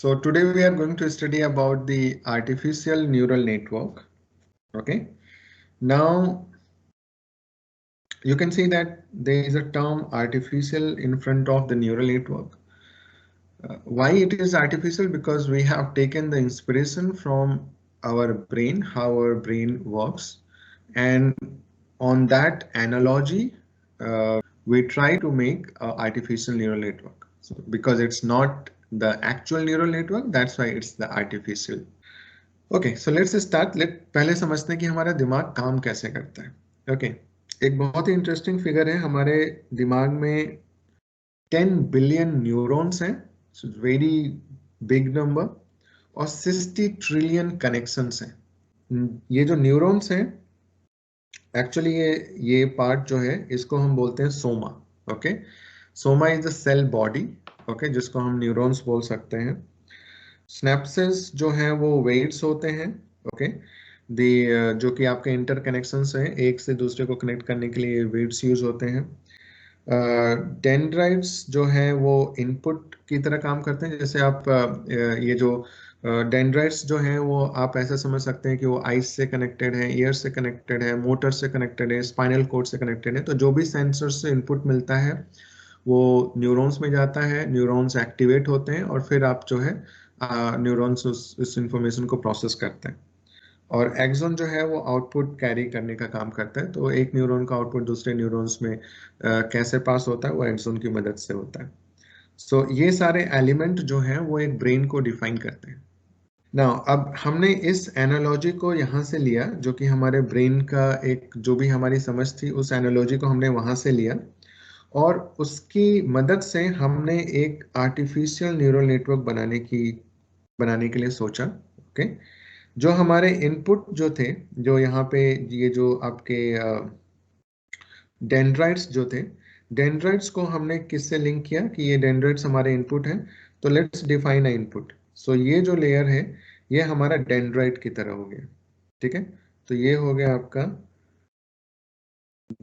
So today we are going to study about the artificial neural network. Okay. Now you can see that there is a term artificial in front of the neural network. Why it is artificial? Because we have taken the inspiration from our brain, how our brain works, and on that analogy, we try to make an artificial neural network. So because it's not the actual neural network, that's why it's the artificial. Okay so let's start. Let पहले समझते हैं कि हमारा दिमाग काम कैसे करता है। ओके एक बहुत ही इंटरेस्टिंग फिगर है, हमारे दिमाग में 10 बिलियन न्यूरॉन्स हैं, वेरी बिग नंबर, और 60 ट्रिलियन कनेक्शंस हैं। ये जो न्यूरॉन्स हैं एक्चुअली ये पार्ट जो है इसको हम बोलते हैं soma. Okay soma is the cell body, okay, जिसको हम न्यूरॉन्स बोल सकते हैं। स्नैप्सेस जो हैं वो वेट्स होते हैं, ओके, जो कि आपके इंटर कनेक्शंस हैं, एक से दूसरे को कनेक्ट करने के लिए वेट्स यूज होते हैं। डेंड्राइट्स जो हैं वो इनपुट की तरह काम करते हैं। जैसे आप ये जो डेंड्राइट्स जो हैं वो आप ऐसा समझ सकते हैं कि वो आइस से कनेक्टेड है, ईयर से कनेक्टेड है, मोटर से कनेक्टेड है, स्पाइनल कोड से कनेक्टेड है। तो जो भी सेंसर से इनपुट मिलता है वो न्यूरॉन्स में जाता है, न्यूरॉन्स एक्टिवेट होते हैं और फिर आप जो है न्यूरॉन्स उस इंफॉर्मेशन को प्रोसेस करते हैं। और एक्सॉन जो है वो आउटपुट कैरी करने का काम करता है। तो एक न्यूरॉन का आउटपुट दूसरे न्यूरॉन्स में कैसे पास होता है वो एक्सॉन की मदद से होता है। सो ये सारे एलिमेंट जो हैं वो एक ब्रेन को डिफाइन करते हैं। नाउ अब हमने इस एनालॉजी को यहाँ से लिया, जो कि हमारे ब्रेन का एक जो भी हमारी समझ थी उस एनालॉजी को हमने वहाँ से लिया और उसकी मदद से हमने एक आर्टिफिशियल न्यूरल नेटवर्क बनाने के लिए सोचा। ओके जो हमारे इनपुट जो थे, जो यहाँ पे ये जो आपके डेंड्राइट्स जो थे, डेंड्राइट्स को हमने किससे लिंक किया कि ये डेंड्राइट्स हमारे इनपुट हैं। तो लेट्स डिफाइन अ इनपुट। सो ये जो लेयर है ये हमारा डेंड्राइट की तरह हो गया, ठीक है। तो ये हो गया आपका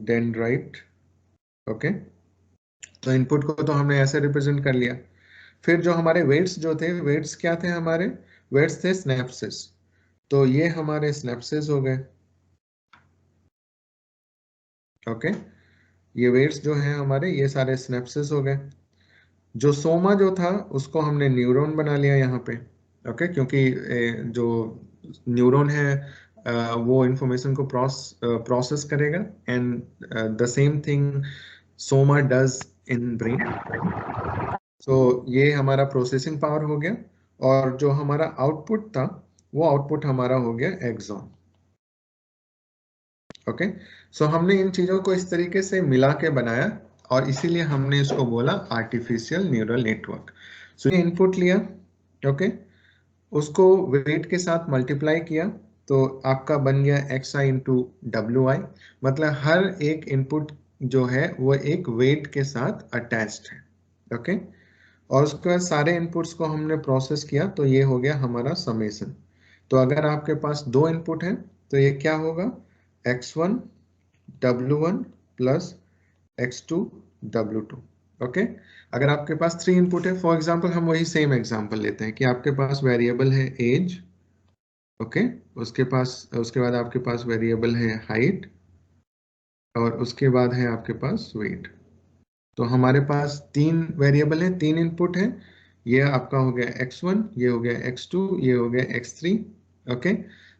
डेंड्राइट। ओके तो इनपुट को तो हमने ऐसे रिप्रेजेंट कर लिया। फिर जो हमारे वेट्स जो थे, वेट्स क्या थे हमारे? वेट्स थे स्नैप्सेस। तो ये हमारे स्नैप्सेस हो गए। ओके ये वेट्स जो हैं हमारे ये सारे स्नैप्सेस हो गए। जो सोमा जो था उसको हमने न्यूरॉन बना लिया यहाँ पे। ओके क्योंकि जो न्यूरॉन है वो इंफॉर्मेशन को प्रोसेस करेगा and the same thing soma does in brain. So ये हमारा प्रोसेसिंग पावर हो गया और जो हमारा आउटपुट था वो आउटपुट हमारा हो गया एक्सॉन। ओके सो हमने इन चीजों को इस तरीके से मिला के बनाया और इसीलिए हमने इसको बोला आर्टिफिशियल न्यूरल नेटवर्क। सो ये इनपुट लिया, ओके, उसको वेट के साथ मल्टीप्लाई किया तो आपका बन गया xi इंटू WI। मतलब हर एक इनपुट जो है वो एक वेट के साथ अटैच्ड है। ओके और उसके बाद सारे इनपुट्स को हमने प्रोसेस किया तो ये हो गया हमारा समेशन। तो अगर आपके पास दो इनपुट हैं तो ये क्या होगा? x1 W1 plus x2 W2। Okay अगर आपके पास 3 इनपुट है, फॉर एग्जांपल हम वही सेम एग्जांपल लेते हैं कि आपके पास वेरिएबल है एज, ओके, उसके बाद आपके पास वेरिएबल है हाइट और उसके बाद है आपके पास वेट। तो हमारे पास 3 वेरिएबल है, 3 इनपुट है। ये आपका हो गया x1, ये हो गया x2, ये हो गया x3। ओके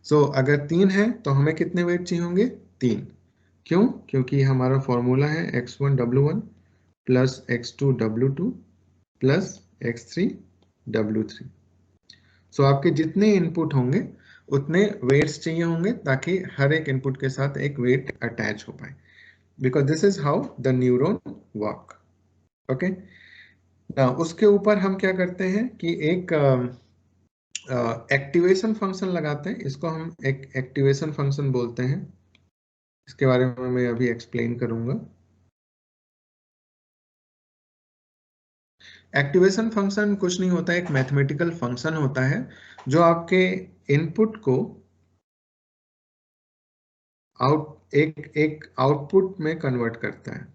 सो अगर 3 है तो हमें कितने वेट चाहिए होंगे? 3। क्यों? क्योंकि हमारा फॉर्मूला है x1 W1 plus x2 W2 plus x3 W3। सो आपके जितने इनपुट होंगे उतने वेट्स चाहिए होंगे ताकि हर एक इनपुट के साथ एक वेट अटैच हो पाए, because this is how the neuron work. Okay उसके ऊपर हम क्या करते हैं कि एक एक्टिवेशन फंक्शन लगाते हैं। इसको हम एक एक्टिवेशन फंक्शन बोलते हैं। इसके बारे में मैं अभी एक्सप्लेन करूंगा। एक्टिवेशन फंक्शन कुछ नहीं होता है, एक मैथमेटिकल फंक्शन होता है जो आपके इनपुट को एक आउटपुट में कन्वर्ट करता है।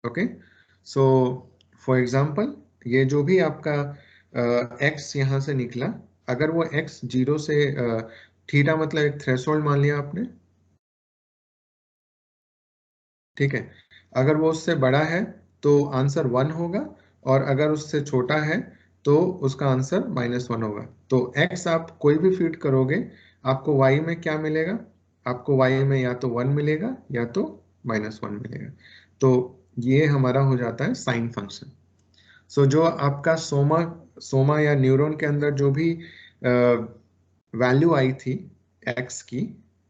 ओके सो फॉर एग्जांपल ये जो भी आपका एक्स यहाँ से निकला, अगर वो एक्स 0 से थीटा मतलब एक थ्रेशोल्ड मान लिया आपने, ठीक है, अगर वो उससे बड़ा है तो आंसर 1 होगा, और अगर उससे छोटा है तो उसका आंसर -1 होगा। तो x आप कोई भी फीड करोगे, आपको y में क्या मिलेगा, आपको y में या तो 1 मिलेगा या तो -1 मिलेगा। तो ये हमारा हो जाता है साइन फंक्शन। सो जो आपका सोमा सोमा या न्यूरॉन के अंदर जो भी वैल्यू आई थी x की,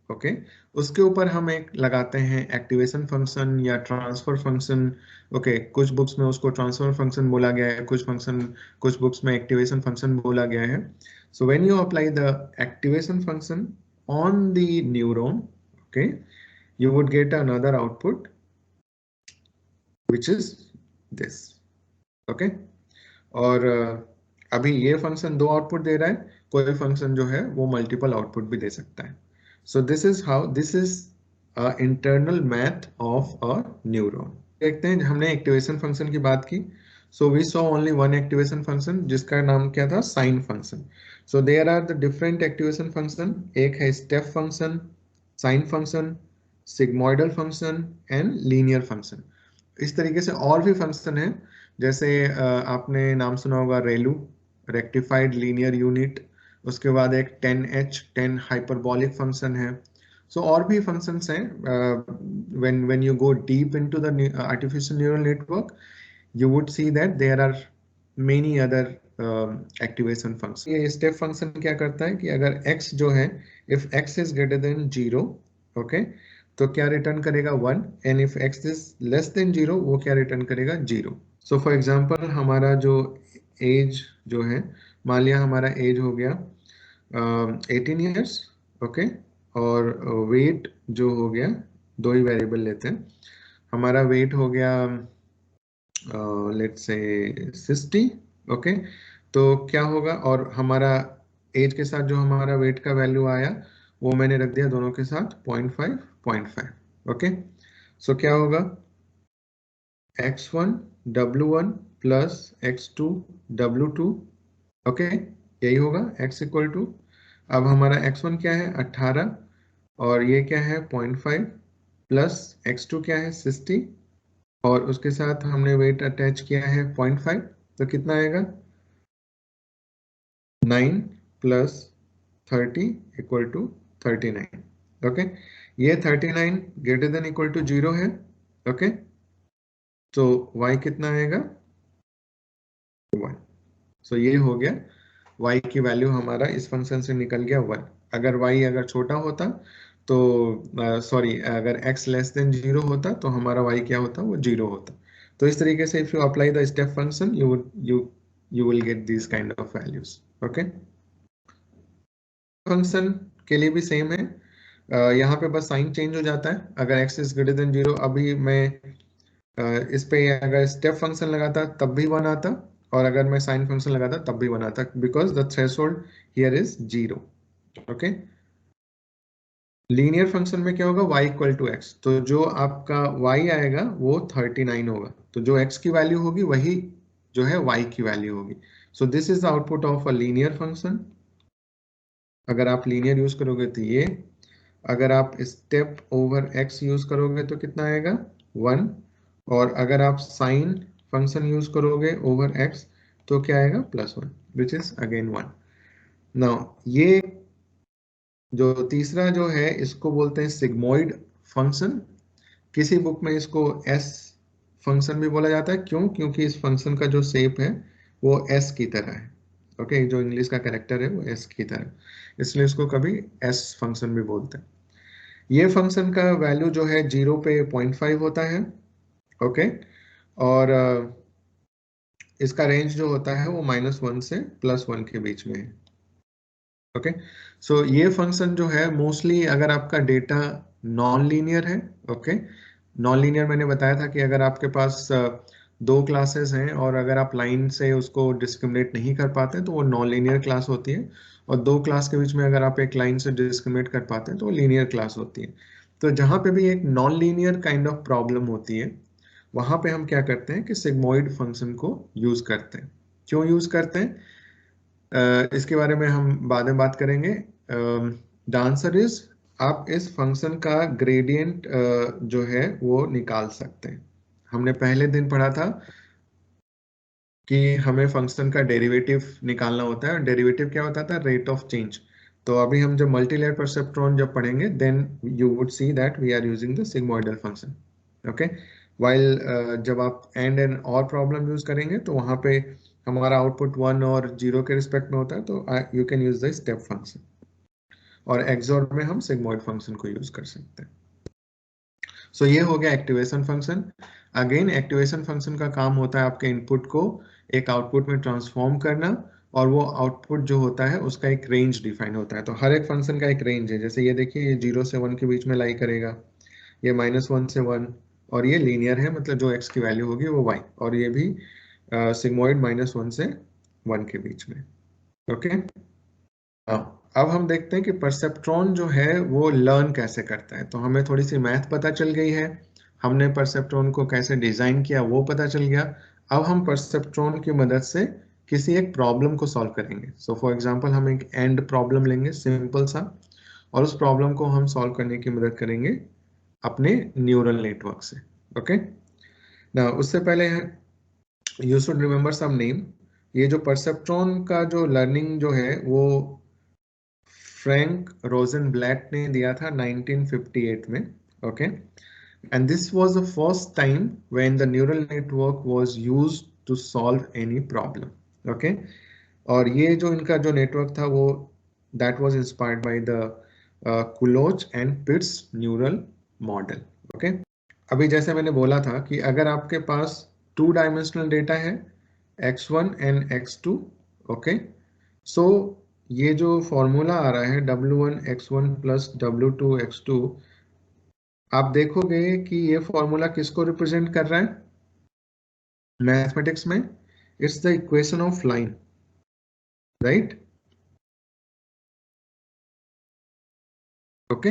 ओके, उसके ऊपर हम एक लगाते हैं एक्टिवेशन फंक्शन या ट्रांसफर फंक्शन। ओके, कुछ बुक्स में उसको ट्रांसफर फंक्शन बोला गया है, कुछ बुक्स में एक्टिवेशन फंक्शन बोला गया है। So when you apply the activation function on the neuron, okay, you would get another output which is this, okay। और अभी ये फंक्शन दो आउटपुट दे रहा है, कोई फंक्शन जो है वो मल्टीपल आउटपुट भी दे सकता है। So this is internal math of a neuron. देखते हैं, हमने एक्टिवेशन फंक्शन की बात की। So we saw only one activation function जिसका नाम क्या था, sign function. So there are the different activation function, एक है step function, sign function, sigmoidal function and linear function. इस तरीके से और भी फंक्शन है, जैसे आपने नाम सुना होगा रेलू, रेक्टिफाइड लीनियर यूनिट। उसके बाद एक 10H 10 हाइपरबॉलिक फंक्शन है। सो और भी फंक्शंस हैं। when you go deep into the artificial neural network, you would see that there are many other activation functions। ये स्टेप फंक्शन क्या करता है कि अगर x जो है, if x is greater than 0, okay, तो क्या रिटर्न करेगा 1, and if x is less than 0 वो क्या रिटर्न करेगा 0। सो फॉर एग्जांपल हमारा जो एज जो है, मान लिया हमारा एज हो गया 18 ईयर्स, ओके, और वेट जो हो गया, दो ही वेरिएबल लेते हैं, हमारा वेट हो गया लेट्स से 60, ओके। तो क्या होगा, और हमारा एज के साथ जो हमारा वेट का वैल्यू आया वो मैंने रख दिया दोनों के साथ 0.5, ओके। सो क्या होगा, x1 w1 plus x2 w2, okay, यही होगा x इक्वल टू, अब हमारा x1 क्या है 18, और ये क्या है 0.5, प्लस x2 क्या है 60, और उसके साथ हमने वेट अटैच किया है 0.5, तो कितना आएगा 9 प्लस 30 इक्वल टू 39, ओके। ये 39 ग्रेटर देन इक्वल टू 0 है, ओके। तो y कितना आएगा 1। सो ये हो गया, y की वैल्यू हमारा इस फंक्शन से निकल गया 1। अगर y अगर छोटा होता तो सॉरी, अगर x लेस देन 0 होता तो हमारा y क्या होता, वो 0 होता। तो इस तरीके से if you apply the step function you will get these kind of values, okay। Function के लिए भी सेम है, यहाँ पे बस साइन चेंज हो जाता है। अगर x इज ग्रेटर देन 0, अभी मैं इस पे अगर स्टेप फंक्शन लगाता तब भी 1 आता, और अगर मैं साइन फंक्शन लगाता तब भी 1 आता, because the threshold here is 0, okay. Linear function में क्या होगा, y इक्वल टू एक्स, तो जो आपका y आएगा वो 39 होगा, तो जो x की वैल्यू होगी वही जो है y की वैल्यू होगी। सो this is the output of a linear function. अगर आप लीनियर यूज करोगे तो ये, अगर आप स्टेप ओवर x यूज करोगे तो कितना आएगा 1, और अगर आप साइन फंक्शन यूज करोगे ओवर x तो क्या आएगा +1, विच इज अगेन 1। नाउ ये जो तीसरा जो है इसको बोलते हैं सिग्मोइड फंक्शन। किसी बुक में इसको एस फंक्शन भी बोला जाता है, क्यों, क्योंकि इस फंक्शन का जो शेप है वो एस की तरह है, ओके। जो इंग्लिश का कैरेक्टर है वो एस की तरह, इसलिए इसको कभी एस फंक्शन भी बोलते हैं। ये फंक्शन का वैल्यू जो है 0 पे 0.5 होता है, ओके, और इसका रेंज जो होता है वो -1 से +1 के बीच में है, ओके। सो ये फंक्शन जो है मोस्टली अगर आपका डेटा नॉन लीनियर है, ओके। नॉन लीनियर मैंने बताया था कि अगर आपके पास दो क्लासेस हैं और अगर आप लाइन से उसको डिस्क्रिमिनेट नहीं कर पाते तो वो नॉन लीनियर क्लास होती है, और दो क्लास के बीच में अगर आप एक लाइन से डिस्क्रिमिनेट कर पाते हैं तो वो लीनियर क्लास होती है। तो जहाँ पे भी एक non linear kind of problem होती है, वहां पे हम क्या करते हैं कि सिग्मोइड फंक्शन को यूज करते हैं, क्यों यूज करते हैं इसके बारे में हम बाद में बात करेंगे। द आंसर इज, आप इस फंक्शन का ग्रेडियंट जो है वो निकाल सकते हैं। हमने पहले दिन पढ़ा था कि हमें फंक्शन का डेरिवेटिव निकालना होता है, और डेरिवेटिव क्या होता था, रेट ऑफ चेंज। तो अभी हम जब मल्टीलेयर परसेप्ट्रॉन जब पढ़ेंगे, then you would see that we are using the sigmoidal function. Okay, while जब आप एंड एंड और प्रॉब्लम यूज करेंगे तो वहां पे हमारा आउटपुट 1 और 0 के रिस्पेक्ट में होता है, तो you can use the step function, और एक्सोर में हम सिग्मोइड फंक्शन को यूज कर सकते हैं। सो ये हो गया activation function. Again activation function का काम होता है आपके इनपुट को एक आउटपुट में ट्रांसफॉर्म करना, और वो आउटपुट जो होता है उसका एक रेंज डिफाइन होता है। तो हर एक फंक्शन का एक रेंज है, जैसे ये देखिए, ये 0 से 1 के बीच में लाई करेगा, ये -1 से 1, और ये लीनियर है, मतलब जो x की वैल्यू होगी वो y, और ये भी सिग्मोइड -1 से 1 के बीच में। ओके, अब हम देखते हैं कि परसेप्ट्रॉन जो है वो लर्न कैसे करता है। तो हमें थोड़ी सी मैथ पता चल गई है, हमने परसेप्ट्रॉन को कैसे डिजाइन किया वो पता चल गया। अब हम परसेप्ट्रॉन की मदद से किसी एक प्रॉब्लम को सॉल्व करेंगे। सो फॉर एग्जांपल हम एक एंड प्रॉब्लम लेंगे सिंपल सा, और उस प्रॉब्लम को हम सॉल्व करने की मदद करेंगे अपने न्यूरल नेटवर्क से। ओके, ना उससे पहले you should remember some name. ये जो परसेप्ट्रॉन का जो लर्निंग जो है वो फ्रैंक रोजनब्लैट ने दिया था 1958 में। Okay, and this was the first time when the neural network was used to solve any problem. Okay, और ये जो इनका जो नेटवर्क था वो that was inspired by the McCulloch and Pitts neural model. Okay, अभी जैसे मैंने बोला था कि अगर आपके पास 2 डायमेंशनल डेटा है, x1 and x2, okay, so ये जो फॉर्मूला आ रहा है W1 x1 plus W2 x2, आप देखोगे कि ये फॉर्मूला किसको रिप्रेजेंट कर रहा है मैथमेटिक्स में? It's the equation of line, right? Okay,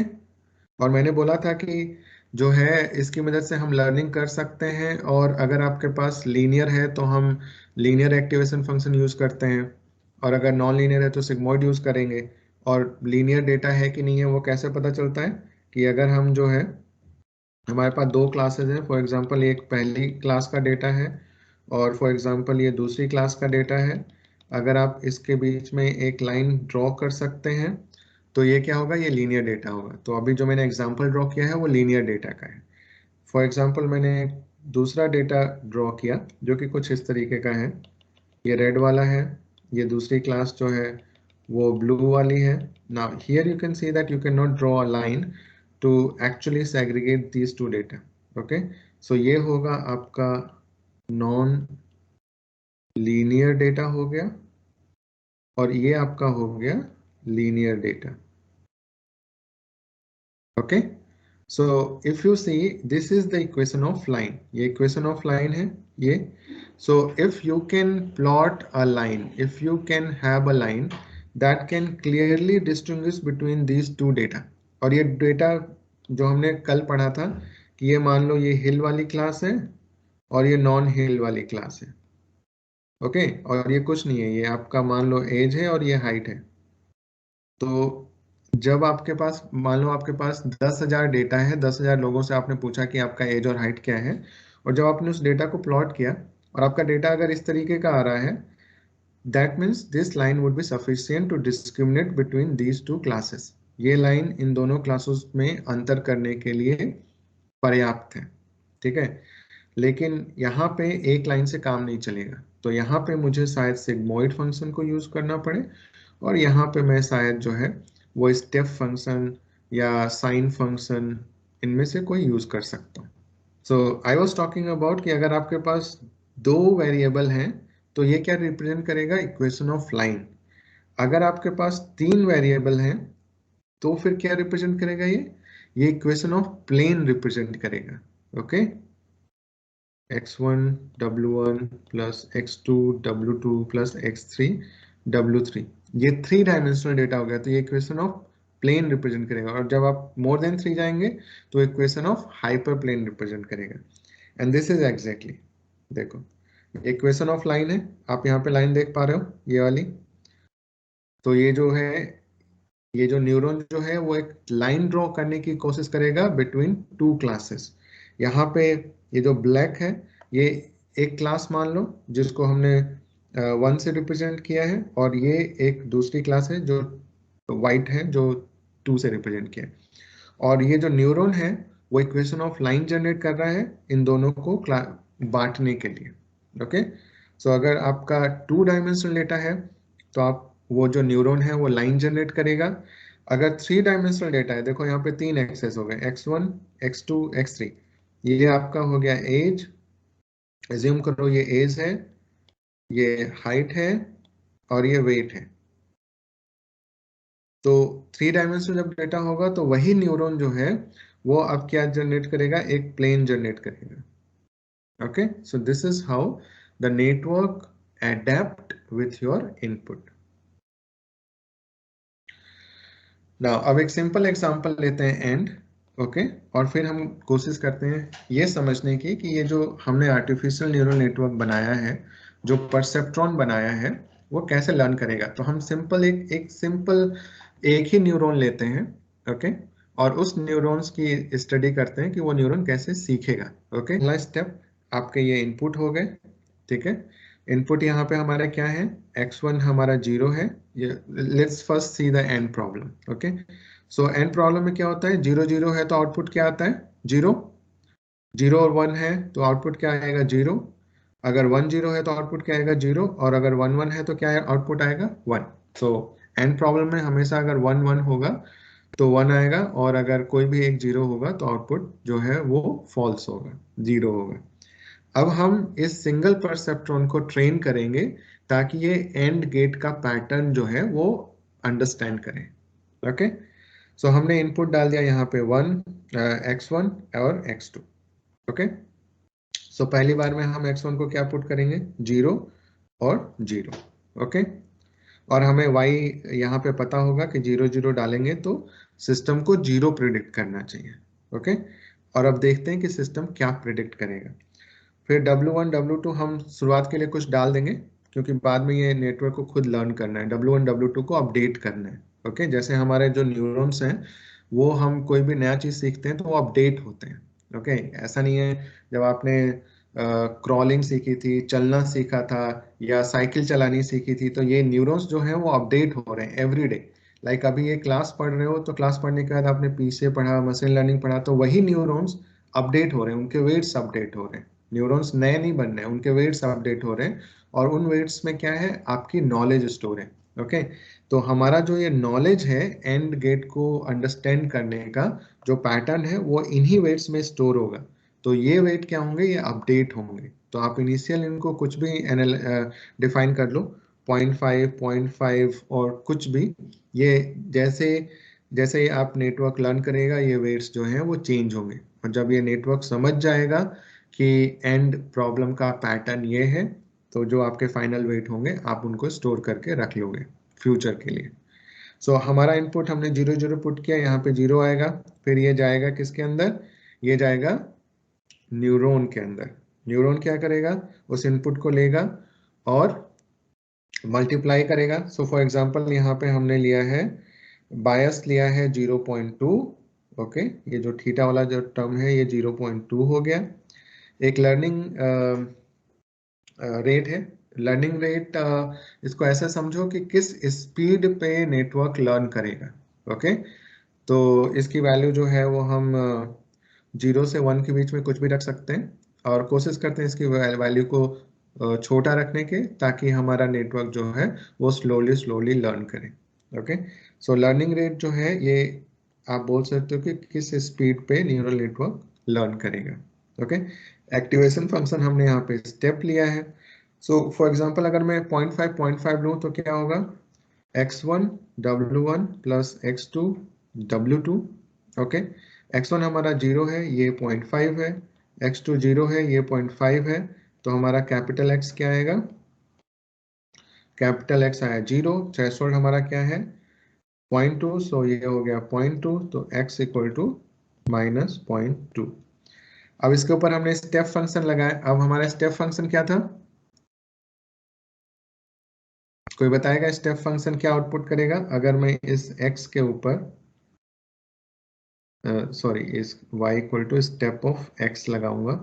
और मैंने बोला था कि जो है इसकी मदद से हम लर्निंग कर सकते हैं, और अगर आपके पास लीनियर है तो हम लीनियर एक्टिवेशन फंक्शन यूज करते हैं, और अगर नॉन लीनियर है तो सिग्मोइड यूज करेंगे। और लीनियर डेटा है कि नहीं है वो कैसे पता चलता है, कि अगर हम जो है हमारे पास 2 क्लासेस हैं, फॉर एग्जांपल एक पहली क्लास का डेटा है, और फॉर एग्जांपल ये दूसरी क्लास का डेटा है। अगर आप इसके बीच में एक लाइन ड्रॉ कर सकते हैं तो ये क्या होगा, ये लीनियर डेटा होगा। तो अभी जो मैंने एग्जांपल ड्रॉ किया है वो लीनियर डेटा का है। फॉर एग्जांपल मैंने दूसरा डेटा ड्रॉ किया जो कि कुछ इस तरीके का है, ये रेड वाला है, ये दूसरी क्लास जो है वो ब्लू वाली है। Now here you can see that you can not draw a line to actually segregate these two data. Okay, so ये होगा आपका नॉन लीनियर डेटा हो गया, और ये आपका हो गया linear data. Okay, so if you see this is the equation of line, ये इक्वेशन ऑफ लाइन है ये। So if you can plot a line, if you can have a line that can clearly distinguish between these to data, और ये data जो हमने कल पढ़ा था कि ये मान लो ये हिल वाली क्लास है और ये नॉन हिल वाली क्लास है। ओके, और ये कुछ नहीं है, ये आपका मान लो एज है और ये हाइट है। तो जब आपके पास मान लो आपके पास 10,000 डेटा है, 10,000 लोगों से आपने पूछा कि आपका एज और हाइट क्या है, और जब आपने उस डेटा को प्लॉट किया और आपका डेटा अगर इस तरीके का आ रहा है, that means this line would be sufficient to discriminate between these two classes. ये लाइन इन दोनों क्लासेस में अंतर करने के लिए पर्याप्त है। ठीक है, लेकिन यहाँ पे एक लाइन से काम नहीं चलेगा, तो यहाँ पे मुझे शायद सिग्मोइड फंक्शन को यूज करना पड़े, और यहाँ पे मैं शायद जो है वो स्टेप फंक्शन या साइन फंक्शन इनमें से कोई यूज कर सकता हूँ। सो आई वॉज टॉकिंग अबाउट कि अगर आपके पास 2 वेरिएबल हैं तो ये क्या रिप्रेजेंट करेगा, इक्वेशन ऑफ लाइन। अगर आपके पास 3 वेरिएबल हैं तो फिर क्या रिप्रेजेंट करेगा, ये इक्वेशन ऑफ प्लेन रिप्रेजेंट करेगा। Okay, x1 w1 plus x2 w2 plus x3 w3, ये 3 डायमेंशनल डेटा हो गया, तो ये इक्वेशन ऑफ प्लेन रिप्रेजेंट करेगा। और जब आप मोर देन 3 जाएंगे तो equation of hyperplane represent करेगा। एंड दिस इज एग्जैक्टली, देखो इक्वेशन ऑफ लाइन है, आप यहाँ पे लाइन देख पा रहे हो ये वाली। तो ये जो है, ये जो न्यूरॉन जो है वो एक लाइन ड्रॉ करने की कोशिश करेगा बिटवीन टू क्लासेस। यहाँ पे ये जो ब्लैक है ये एक क्लास मान लो जिसको हमने 1 से रिप्रेजेंट किया है, और ये एक दूसरी क्लास है जो वाइट है जो 2 से रिप्रेजेंट किया है। और ये जो न्यूरॉन है वो इक्वेशन ऑफ लाइन जनरेट कर रहा है इन दोनों को बांटने के लिए। ओके, सो अगर आपका 2 डायमेंशनल डेटा है तो आप वो जो न्यूरॉन है वो लाइन जनरेट करेगा। अगर 3 डायमेंशनल डेटा है, देखो यहाँ पे 3 एक्सेस हो गए, x1 x2 x3। ये आपका हो गया एज, एज्यूम करो ये एज है, ये हाइट है और ये वेट है। तो 3 डायमेंशनल जब डेटा होगा तो वही न्यूरॉन जो है वो अब क्या जनरेट करेगा, एक प्लेन जनरेट करेगा। Okay, so this is how the network adapt with your input. Now अब एक सिंपल एग्जांपल लेते हैं एंड, ओके, और फिर हम कोशिश करते हैं ये समझने की कि ये जो हमने आर्टिफिशियल न्यूरल नेटवर्क बनाया है, जो परसेप्ट्रॉन बनाया है, वो कैसे लर्न करेगा। तो हम सिंपल एक सिंपल एक ही न्यूरॉन लेते हैं, ओके, और उस न्यूरॉन्स की स्टडी करते हैं कि वो न्यूरॉन कैसे सीखेगा। ओके, पहला स्टेप आपके ये इनपुट हो गए, ठीक है। इनपुट यहाँ पे हमारा क्या है, x1 हमारा 0 है। ये let's first see the end problem. Okay, so and problem में क्या होता है, 0 0 है तो आउटपुट क्या आता है, 0। 0 और 1 है तो आउटपुट क्या आएगा, 0। अगर 1 0 है तो आउटपुट क्या आएगा, 0। और अगर 1 1 है तो क्या आउटपुट आएगा, 1। सो एंड प्रॉब्लम में हमेशा अगर 1 1 होगा तो 1 आएगा, और अगर कोई भी एक 0 होगा तो आउटपुट जो है वो फॉल्स होगा, 0 होगा। अब हम इस सिंगल परसेप्ट्रॉन को ट्रेन करेंगे ताकि ये एंड गेट का पैटर्न जो है वो अंडरस्टैंड करें। ओके, सो हमने इनपुट डाल दिया यहाँ पे 1, x1 और x2। ओके, सो पहली बार में हम x1 को क्या पुट करेंगे, 0 और 0। ओके, और हमें y यहाँ पे पता होगा कि 0 0 डालेंगे तो सिस्टम को 0 प्रिडिक्ट करना चाहिए। ओके, और अब देखते हैं कि सिस्टम क्या प्रिडिक्ट करेगा। फिर W1 W2 हम शुरुआत के लिए कुछ डाल देंगे, क्योंकि बाद में ये नेटवर्क को खुद लर्न करना है, W1 W2 को अपडेट करना है। ओके, जैसे हमारे जो न्यूरॉन्स हैं वो हम कोई भी नया चीज सीखते हैं तो वो अपडेट होते हैं। ओके, ऐसा नहीं है जब आपने क्रॉलिंग सीखी थी, चलना सीखा था या साइकिल चलानी सीखी थी, तो ये न्यूरॉन्स जो हैं वो अपडेट हो रहे हैं एवरी डे। लाइक अभी ये क्लास पढ़ रहे हो तो क्लास पढ़ने के बाद आपने पीछे पढ़ा, मशीन लर्निंग पढ़ा, तो वही न्यूरॉन्स अपडेट हो रहे हैं, उनके वेट्स अपडेट हो रहे हैं। न्यूरॉन्स नए नहीं बन रहे हैं, उनके वेट्स अपडेट हो रहे हैं, और उन वेट्स में क्या है, आपकी नॉलेज स्टोर है। ओके, तो हमारा जो ये नॉलेज है एंड गेट को अंडरस्टैंड करने का जो पैटर्न है वो इन्हीं वेट्स में स्टोर होगा। तो ये वेट क्या होंगे, ये अपडेट होंगे। तो आप इनिशियल इनको कुछ भी डिफाइन कर लो, 0.5 0.5 और कुछ भी। ये जैसे जैसे आप नेटवर्क लर्न करेगा ये वेट्स जो हैं वो चेंज होंगे, और जब ये नेटवर्क समझ जाएगा कि एंड प्रॉब्लम का पैटर्न ये है, तो जो आपके फाइनल वेट होंगे आप उनको स्टोर करके रख लोगे फ्यूचर के लिए। सो हमारा इनपुट हमने 0 0 पुट किया, यहाँ पे 0 आएगा। फिर ये जाएगा किसके अंदर, ये जाएगा न्यूरॉन के अंदर। न्यूरॉन क्या करेगा, उस इनपुट को लेगा और मल्टीप्लाई करेगा। सो फॉर एग्जांपल यहाँ पे हमने लिया है, बायस लिया है 0.2। ओके, ये जो थीटा वाला जो टर्म है ये 0.2 हो गया। एक लर्निंग रेट है। लर्निंग रेट इसको ऐसा समझो कि किस स्पीड पे नेटवर्क लर्न करेगा। ओके, तो इसकी वैल्यू जो है वो हम 0 से 1 के बीच में कुछ भी रख सकते हैं, और कोशिश करते हैं इसकी वैल्यू को छोटा रखने के, ताकि हमारा नेटवर्क जो है वो स्लोली स्लोली लर्न करे। ओके, सो लर्निंग रेट जो है ये आप बोल सकते हो कि किस स्पीड पे न्यूरल नेटवर्क लर्न करेगा। ओके, एक्टिवेशन फंक्शन हमने यहाँ पे स्टेप लिया है। सो फॉर एग्जांपल अगर मैं 0.5 लूँ तो क्या होगा, x1 w1 plus x2 w2। Okay, x1 हमारा 0 है, ये 0.5 है, x2 0 है, ये 0.5 है, तो हमारा कैपिटल X क्या आएगा, कैपिटल X आया 0। थ्रेशोल्ड हमारा क्या है, 0.2, सो ये हो गया 0.2, तो x इक्वल टू -0.2। अब इसके ऊपर हमने स्टेप फंक्शन लगाया। अब हमारा स्टेप फंक्शन क्या था, कोई बताएगा स्टेप फंक्शन क्या आउटपुट करेगा अगर मैं इस x के ऊपर सॉरी इस y equal to step of x लगाऊंगा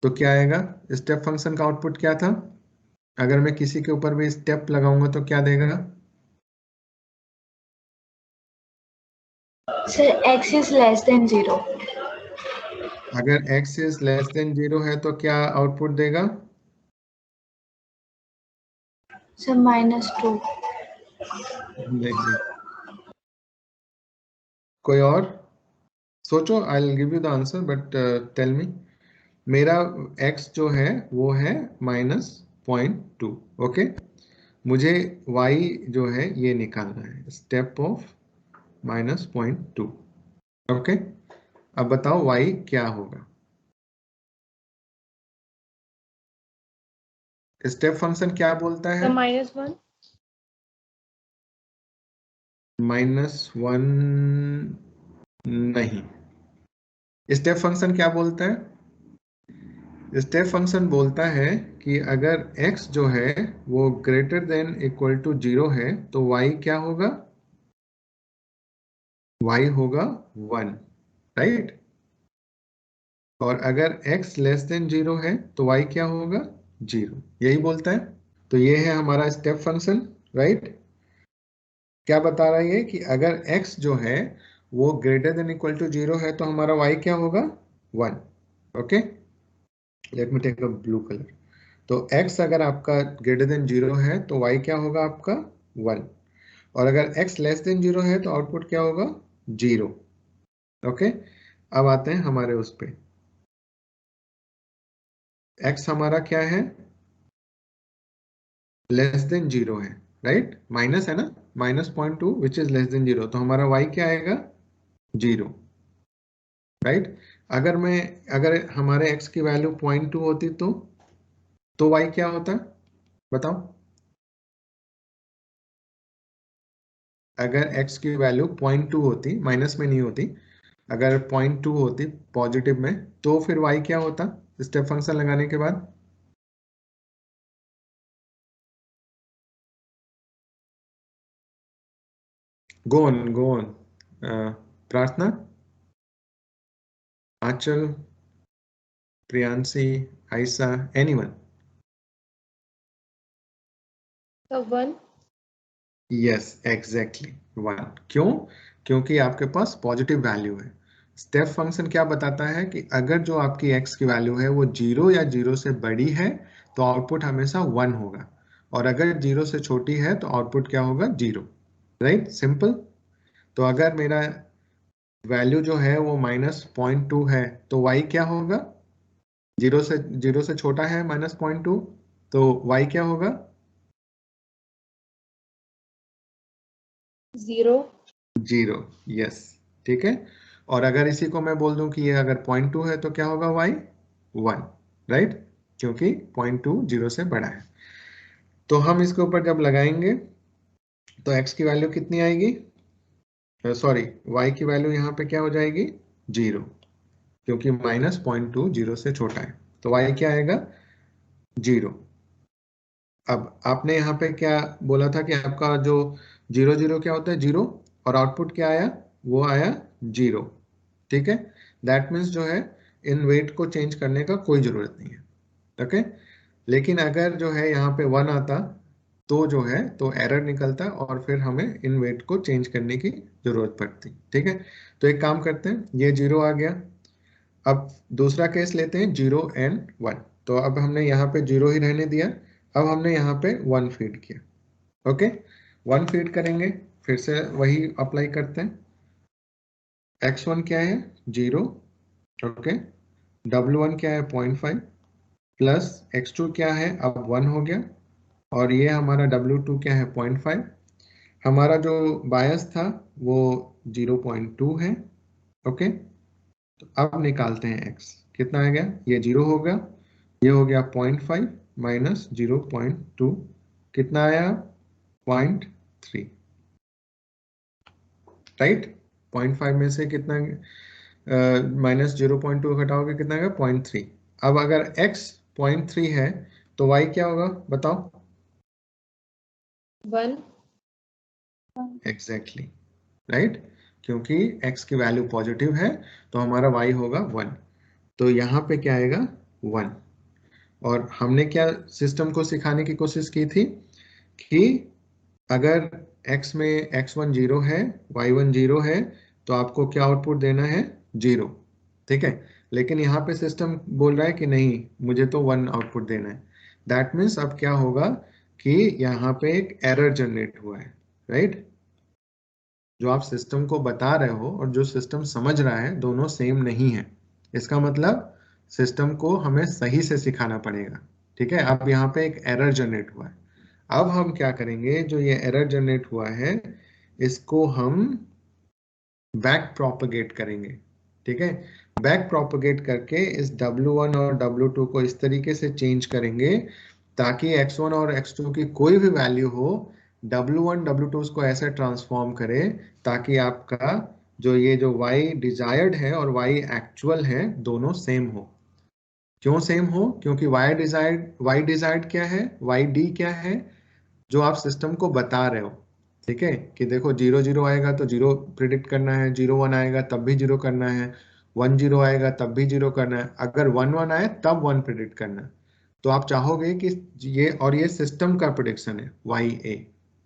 तो क्या आएगा? स्टेप फंक्शन का आउटपुट क्या था? अगर मैं किसी के ऊपर भी स्टेप लगाऊंगा तो क्या देगा? Sir x is less than 0। अगर x इज लेस देन 0 है तो क्या आउटपुट देगा? सर -2। नहीं, कोई और सोचो। I will give you the answer but tell me. मेरा x जो है वो है -0.2। ओके, मुझे y जो है ये निकालना है, स्टेप ऑफ -0.2। ओके, अब बताओ y क्या होगा? स्टेप फंक्शन क्या बोलता है? -1। -1 नहीं। स्टेप फंक्शन क्या बोलता है? स्टेप फंक्शन बोलता है कि अगर x जो है वो ग्रेटर देन इक्वल टू 0 है तो y क्या होगा? y होगा 1, राइट? और अगर x लेस देन 0 है तो y क्या होगा? 0। यही बोलता है। तो ये है हमारा स्टेप फंक्शन, राइट? क्या बता रहा है ये कि अगर x जो है वो ग्रेटर देन इक्वल टू 0 है तो हमारा y क्या होगा? 1। Okay, let me take a blue colour. तो x अगर आपका ग्रेटर देन 0 है तो y क्या होगा आपका? 1। और अगर x लेस देन 0 है तो आउटपुट क्या होगा? 0। ओके, अब आते हैं हमारे उस पे। x हमारा क्या है? लेस देन 0 है, राइट? माइनस है ना, -0.2 विच इज लेस देन 0, तो हमारा y क्या आएगा? 0, राइट? अगर हमारे x की वैल्यू 0.2 होती तो y क्या होता? बताओ। अगर x की वैल्यू 0.2 होती, माइनस में नहीं होती, अगर 0.2 होती पॉजिटिव में, तो फिर y क्या होता स्टेप फंक्शन लगाने के बाद? Go on Prarthana, Anchal, Priyanshi, Ayesha, anyone? 1। Yes, exactly 1। क्यों? क्योंकि आपके पास पॉजिटिव वैल्यू है। स्टेप फंक्शन क्या बताता है कि अगर जो आपकी x की वैल्यू है वो 0 या 0 से बड़ी है तो आउटपुट हमेशा 1 होगा, और अगर 0 से छोटी है तो आउटपुट क्या होगा? 0, राइट? सिंपल। तो अगर मेरा वैल्यू जो है वो -0.2 है तो y क्या होगा? 0 से छोटा है -0.2, तो y क्या होगा? 0। 0, यस, ठीक है। और अगर इसी को मैं बोल दूं कि ये अगर 0.2 है तो क्या होगा? y 1, right? क्योंकि 0.2 0 से बड़ा है। तो हम इसके ऊपर जब लगाएंगे तो x की वैल्यू कितनी आएगी? सॉरी, y की वैल्यू यहाँ पे क्या हो जाएगी? 0, क्योंकि -0.2 0 से छोटा है, तो y क्या आएगा? 0। अब आपने यहाँ पे क्या बोला था कि आपका जो 0 0 क्या होता है? 0, और आउटपुट क्या आया? वो आया 0, ठीक है। दैट मीन्स जो है इन वेट को चेंज करने का कोई जरूरत नहीं है, ओके। लेकिन अगर जो है यहाँ पे 1 आता तो जो है तो एरर निकलता और फिर हमें इन वेट को चेंज करने की जरूरत पड़ती, ठीक है। तो एक काम करते हैं, ये 0 आ गया। अब दूसरा केस लेते हैं 0 एंड 1। तो अब हमने यहाँ पे 0 ही रहने दिया, अब हमने यहाँ पे 1 फीड किया। ओके, 1 फीड करेंगे, फिर से वही अप्लाई करते हैं। x1 क्या है? 0, ओके। W1 क्या है? 0.5 प्लस x2 क्या है? अब 1 हो गया, और ये हमारा W2 क्या है? 0.5। हमारा जो बायस था वो 0.2 है, ओके। तो अब निकालते हैं x, कितना आ गया? ये 0 होगा, ये हो गया 0.5 माइनस 0.2, कितना आया? 0.3, राइट? 0.5 में से कितना माइनस 0.2 घटाओगे, कितना आएगा? 0.3। अब अगर x 0.3 है तो y क्या होगा बताओ? 1 एग्जैक्टली राइट, क्योंकि x की वैल्यू पॉजिटिव है तो हमारा y होगा 1, तो यहाँ पे क्या आएगा 1। और हमने क्या सिस्टम को सिखाने की कोशिश की थी कि अगर x में x1 0 है, y1 0 है, तो आपको क्या आउटपुट देना है 0, ठीक है। लेकिन यहाँ पे सिस्टम बोल रहा है कि नहीं, मुझे तो 1 आउटपुट देना है। दैट मीन्स अब क्या होगा कि यहाँ पे एक एरर जनरेट हुआ है, राइट। जो आप सिस्टम को बता रहे हो और जो सिस्टम समझ रहा है दोनों सेम नहीं है। इसका मतलब सिस्टम को हमें सही से सिखाना पड़ेगा, ठीक है। अब यहाँ पे एक एरर जनरेट हुआ है। अब हम क्या करेंगे, जो ये एरर जनरेट हुआ है इसको हम बैक प्रोपगेट करेंगे, ठीक है। बैक प्रोपगेट करके इस W1 और W2 को इस तरीके से चेंज करेंगे ताकि X1 और X2 की कोई भी वैल्यू हो, W1 W2 को ऐसे ट्रांसफॉर्म करे ताकि आपका जो ये जो Y डिजायर्ड है और Y एक्चुअल है दोनों सेम हो। क्यों सेम हो? क्योंकि Y डिजायर्ड क्या है, YD क्या है, जो आप सिस्टम को बता रहे हो, ठीक है। कि देखो 0 0 आएगा तो 0 प्रिडिक्ट करना है, 0 1 आएगा तब भी 0 करना है, 1 0 आएगा तब भी 0 करना है, अगर 1 1 आए तब 1 प्रिडिक्ट करना है। तो आप चाहोगे कि ये, और ये सिस्टम का प्रिडिक्शन है YA,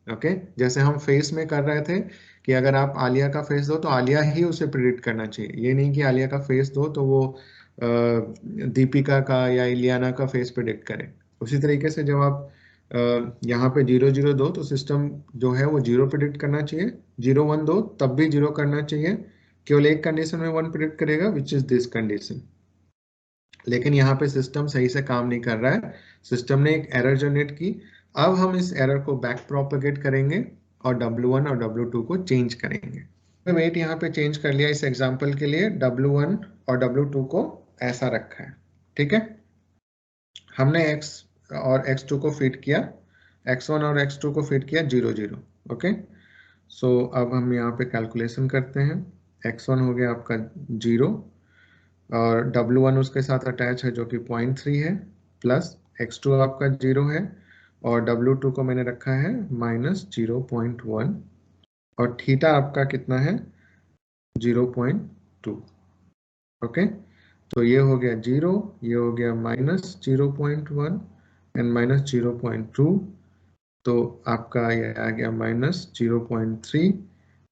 ओके। जैसे हम फेस में कर रहे थे कि अगर आप आलिया का फेस दो तो आलिया ही उसे प्रिडिक्ट करना चाहिए, ये नहीं कि आलिया का फेस दो तो वो दीपिका का या इलियाना का फेस प्रिडिक्ट करे। उसी तरीके से जब आप यहाँ पे 0 0 दो तो सिस्टम जो है वो 0 प्रिडिक्ट करना चाहिए, 0 1 दो तब भी 0 करना चाहिए, केवल एक कंडीशन में 1 प्रिडिक्ट करेगा, विच इज दिस कंडीशन। लेकिन यहाँ पे सिस्टम सही से काम नहीं कर रहा है, सिस्टम ने एक एरर जनरेट की। अब हम इस एरर को बैक प्रोपगेट करेंगे और W1 और W2 को चेंज करेंगे। वेट यहाँ पे चेंज कर लिया इस एग्जांपल के लिए, W1 और W2 को ऐसा रखा है, ठीक है। हमने x और x2 को फिट किया, x1 और x2 को फिट किया 0 0, ओके। सो अब हम यहाँ पे कैलकुलेशन करते हैं। x1 हो गया आपका 0 और W1 उसके साथ अटैच है जो कि 0.3 है, प्लस x2 आपका 0 है और W2 को मैंने रखा है -0.1 और थीटा आपका कितना है 0.2, ओके। तो ये हो गया 0, ये हो गया -0.1 एंड -0.2, तो आपका ये आ गया -0.3।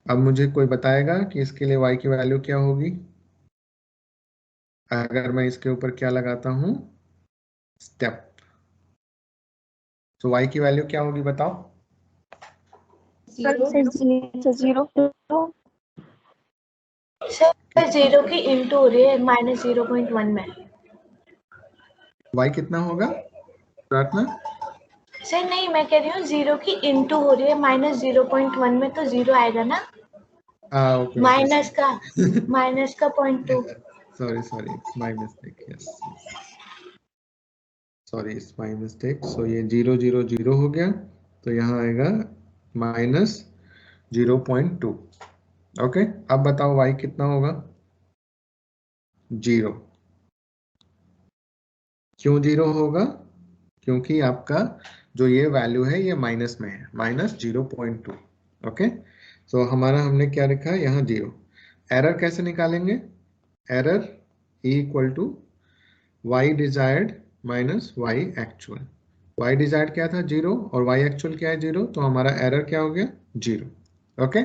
अब मुझे कोई बताएगा कि इसके लिए y की वैल्यू क्या होगी अगर मैं इसके ऊपर क्या लगाता हूं, स्टेप। तो y की वैल्यू क्या होगी बताओ। जीरो सर 0 की इंटू हो रही है -0.1 में। y कितना होगा प्रार्थना? सर नहीं, मैं कह रही हूँ 0 की इंटू हो रही है -0.1 में, तो 0 आएगा ना। ओके माइनस का 0.2। Sorry sorry, it's my mistake, yes sorry, it's my mistake. So ये 0 0 0 हो गया, तो यहाँ आएगा -0.2, ओके। अब बताओ y कितना होगा? 0। क्यों 0 होगा? क्योंकि आपका जो ये वैल्यू है ये माइनस में है, -0.2, ओके। सो हमारा हमने क्या लिखा है यहाँ 0। एरर कैसे निकालेंगे? Error equal to y desired minus y actual. y desired क्या था 0 और y एक्चुअल क्या है 0, तो हमारा एरर क्या हो गया 0, ओके।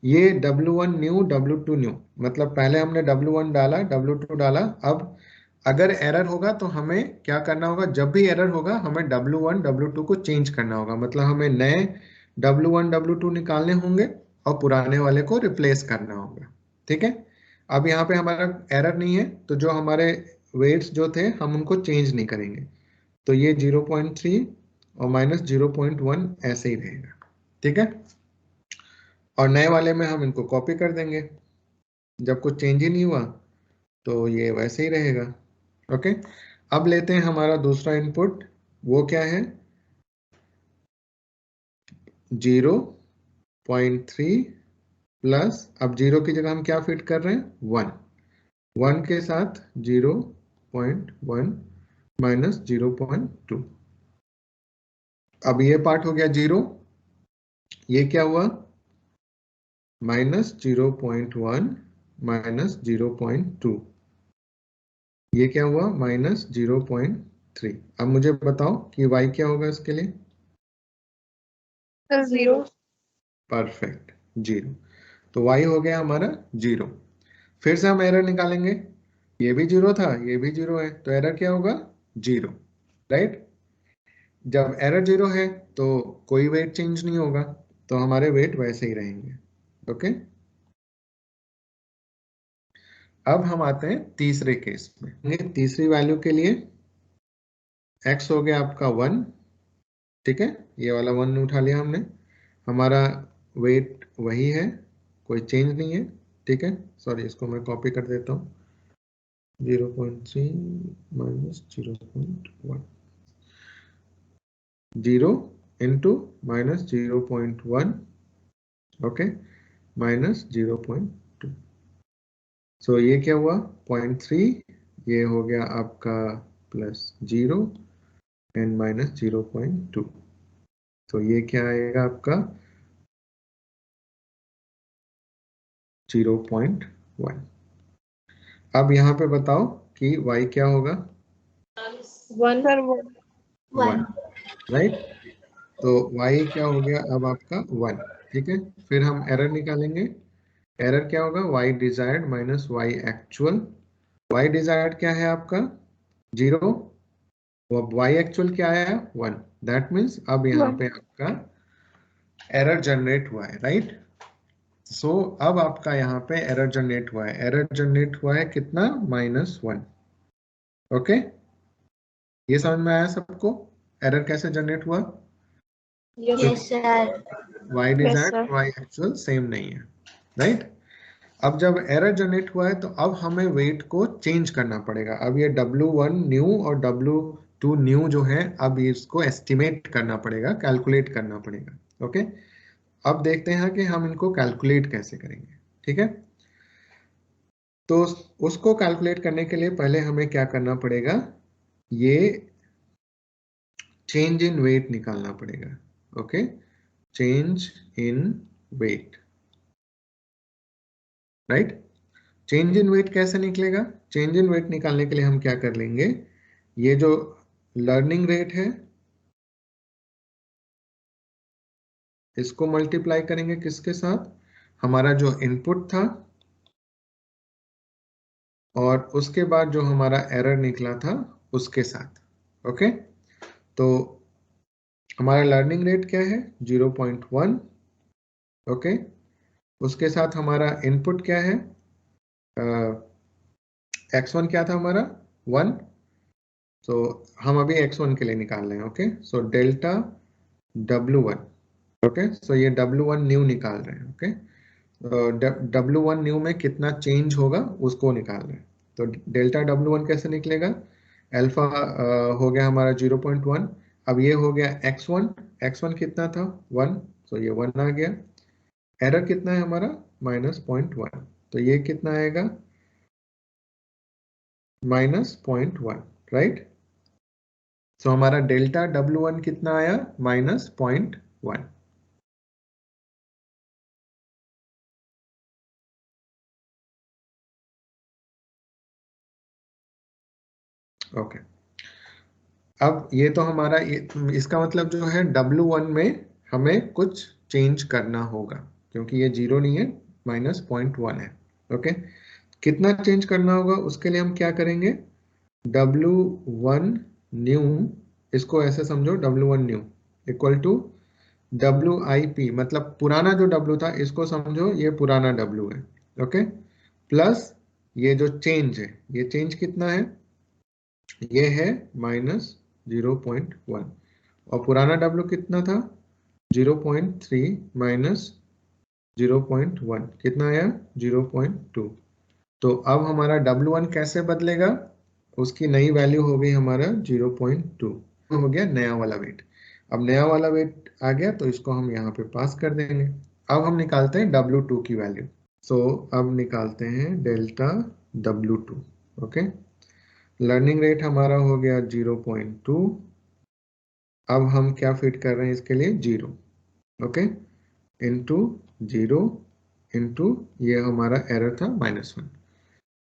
ये W1 न्यू W2 न्यू, मतलब पहले हमने W1 डाला W2 डाला। अब अगर एरर होगा तो हमें क्या करना होगा, जब भी एरर होगा हमें W1 W2 को चेंज करना होगा, मतलब हमें नए W1 W2 निकालने होंगे और पुराने वाले को रिप्लेस करना होगा, ठीक है। अब यहाँ पे हमारा एरर नहीं है तो जो हमारे वेट्स जो थे हम उनको चेंज नहीं करेंगे, तो ये 0.3 और -0.1 ऐसे ही रहेगा, ठीक है। और नए वाले में हम इनको कॉपी कर देंगे, जब कुछ चेंज ही नहीं हुआ तो ये वैसे ही रहेगा, ओके। अब लेते हैं हमारा दूसरा इनपुट, वो क्या है 0.3 प्लस, अब 0 की जगह हम क्या फिट कर रहे हैं 1, 1 के साथ 0.1 -0.2। अब ये पार्ट हो गया 0, ये क्या हुआ -0.1 -0.2, ये क्या हुआ -0.3। अब मुझे बताओ कि y क्या होगा इसके लिए? सर 0। परफेक्ट, 0। तो y हो गया हमारा 0। फिर से हम एरर निकालेंगे, ये भी 0 था, ये भी 0 है, तो एरर क्या होगा 0, राइट। जब एरर 0 है तो कोई वेट चेंज नहीं होगा, तो हमारे वेट वैसे ही रहेंगे। ओके, अब हम आते हैं तीसरे केस में। तीसरी वैल्यू के लिए x हो गया आपका 1, ठीक है, ये वाला 1 उठा लिया हमने, हमारा वेट वही है, कोई चेंज नहीं है, ठीक है। सॉरी, इसको मैं कॉपी कर देता हूँ, 0.3 -0.1, 0 इंटू -0.1, ओके, -0.2। सो ये क्या हुआ 0.3, ये हो गया आपका +0 एंड -0.2, तो ये क्या आएगा आपका 0.1। अब यहाँ पे बताओ कि y क्या होगा? 1 सर 1। 1, राइट। तो y क्या हो गया अब आपका 1, ठीक है। फिर हम एरर निकालेंगे, एरर क्या होगा y desired minus y actual. y desired क्या है आपका 0, अब y एक्चुअल क्या आया 1, दैट मीन्स अब यहाँ पे आपका एरर जनरेट हुआ है, राइट। सो अब आपका यहाँ पे एरर जनरेट हुआ है, एरर जनरेट हुआ है कितना -1, ओके। ये समझ में आया सबको एरर कैसे जनरेट हुआ? Yes sir. y yes desired sir. y actual same नहीं है, राइट। अब जब एरर जनरेट हुआ है तो अब हमें वेट को चेंज करना पड़ेगा। अब ये W1 न्यू और W2 न्यू जो है, अब इसको एस्टिमेट करना पड़ेगा, कैलकुलेट करना पड़ेगा, ओके। अब देखते हैं कि हम इनको कैलकुलेट कैसे करेंगे, ठीक है। तो उसको कैलकुलेट करने के लिए पहले हमें क्या करना पड़ेगा, ये चेंज इन वेट निकालना पड़ेगा, okay, change in weight, right. Change in weight कैसे निकलेगा? चेंज इन वेट निकालने के लिए हम क्या कर लेंगे, ये जो लर्निंग रेट है इसको मल्टीप्लाई करेंगे किसके साथ, हमारा जो इनपुट था और उसके बाद जो हमारा एरर निकला था उसके साथ, ओके। तो हमारा लर्निंग रेट क्या है 0.1, ओके। उसके साथ हमारा इनपुट क्या है, x1 क्या था हमारा 1, तो हम अभी x1 के लिए निकाल रहे हैं, okay. So delta W1, okay, so ये W1 न्यू निकाल रहे हैं, ओके। W1 न्यू में कितना चेंज होगा उसको निकाल रहे हैं, तो डेल्टा W1 कैसे निकलेगा, अल्फा हो गया हमारा 0.1, अब ये हो गया x1, x1 कितना था 1, तो ये 1 आ गया, एरर कितना है हमारा -0.1, तो ये कितना आएगा -0.1, राइट। सो हमारा डेल्टा W1 कितना आया -0.1, ओके। अब ये तो हमारा इसका मतलब जो है W1 में हमें कुछ चेंज करना होगा, क्योंकि ये 0 नहीं है, -0.1 है, ओके। कितना चेंज करना होगा उसके लिए हम क्या करेंगे, W1 न्यू, इसको ऐसे समझो W1 new equal to WIP, मतलब पुराना जो W था इसको समझो ये पुराना W है, ओके, प्लस ये जो चेंज है, ये चेंज कितना है, ये है -0.1, और पुराना W कितना था 0.3 माइनस 0.1 कितना आया 0.2। तो अब हमारा W1 कैसे बदलेगा, उसकी नई वैल्यू हो गई हमारा 0.2, हो गया नया वाला वेट। अब नया वाला वेट आ गया तो इसको हम यहाँ पे पास कर देंगे। अब हम निकालते हैं W2 की वैल्यू। सो अब निकालते हैं delta W2, okay. Learning rate हमारा हो गया 0.2, अब हम क्या फिट कर रहे हैं इसके लिए 0, ओके, इंटू 0 इंटू ये हमारा एरर था -1।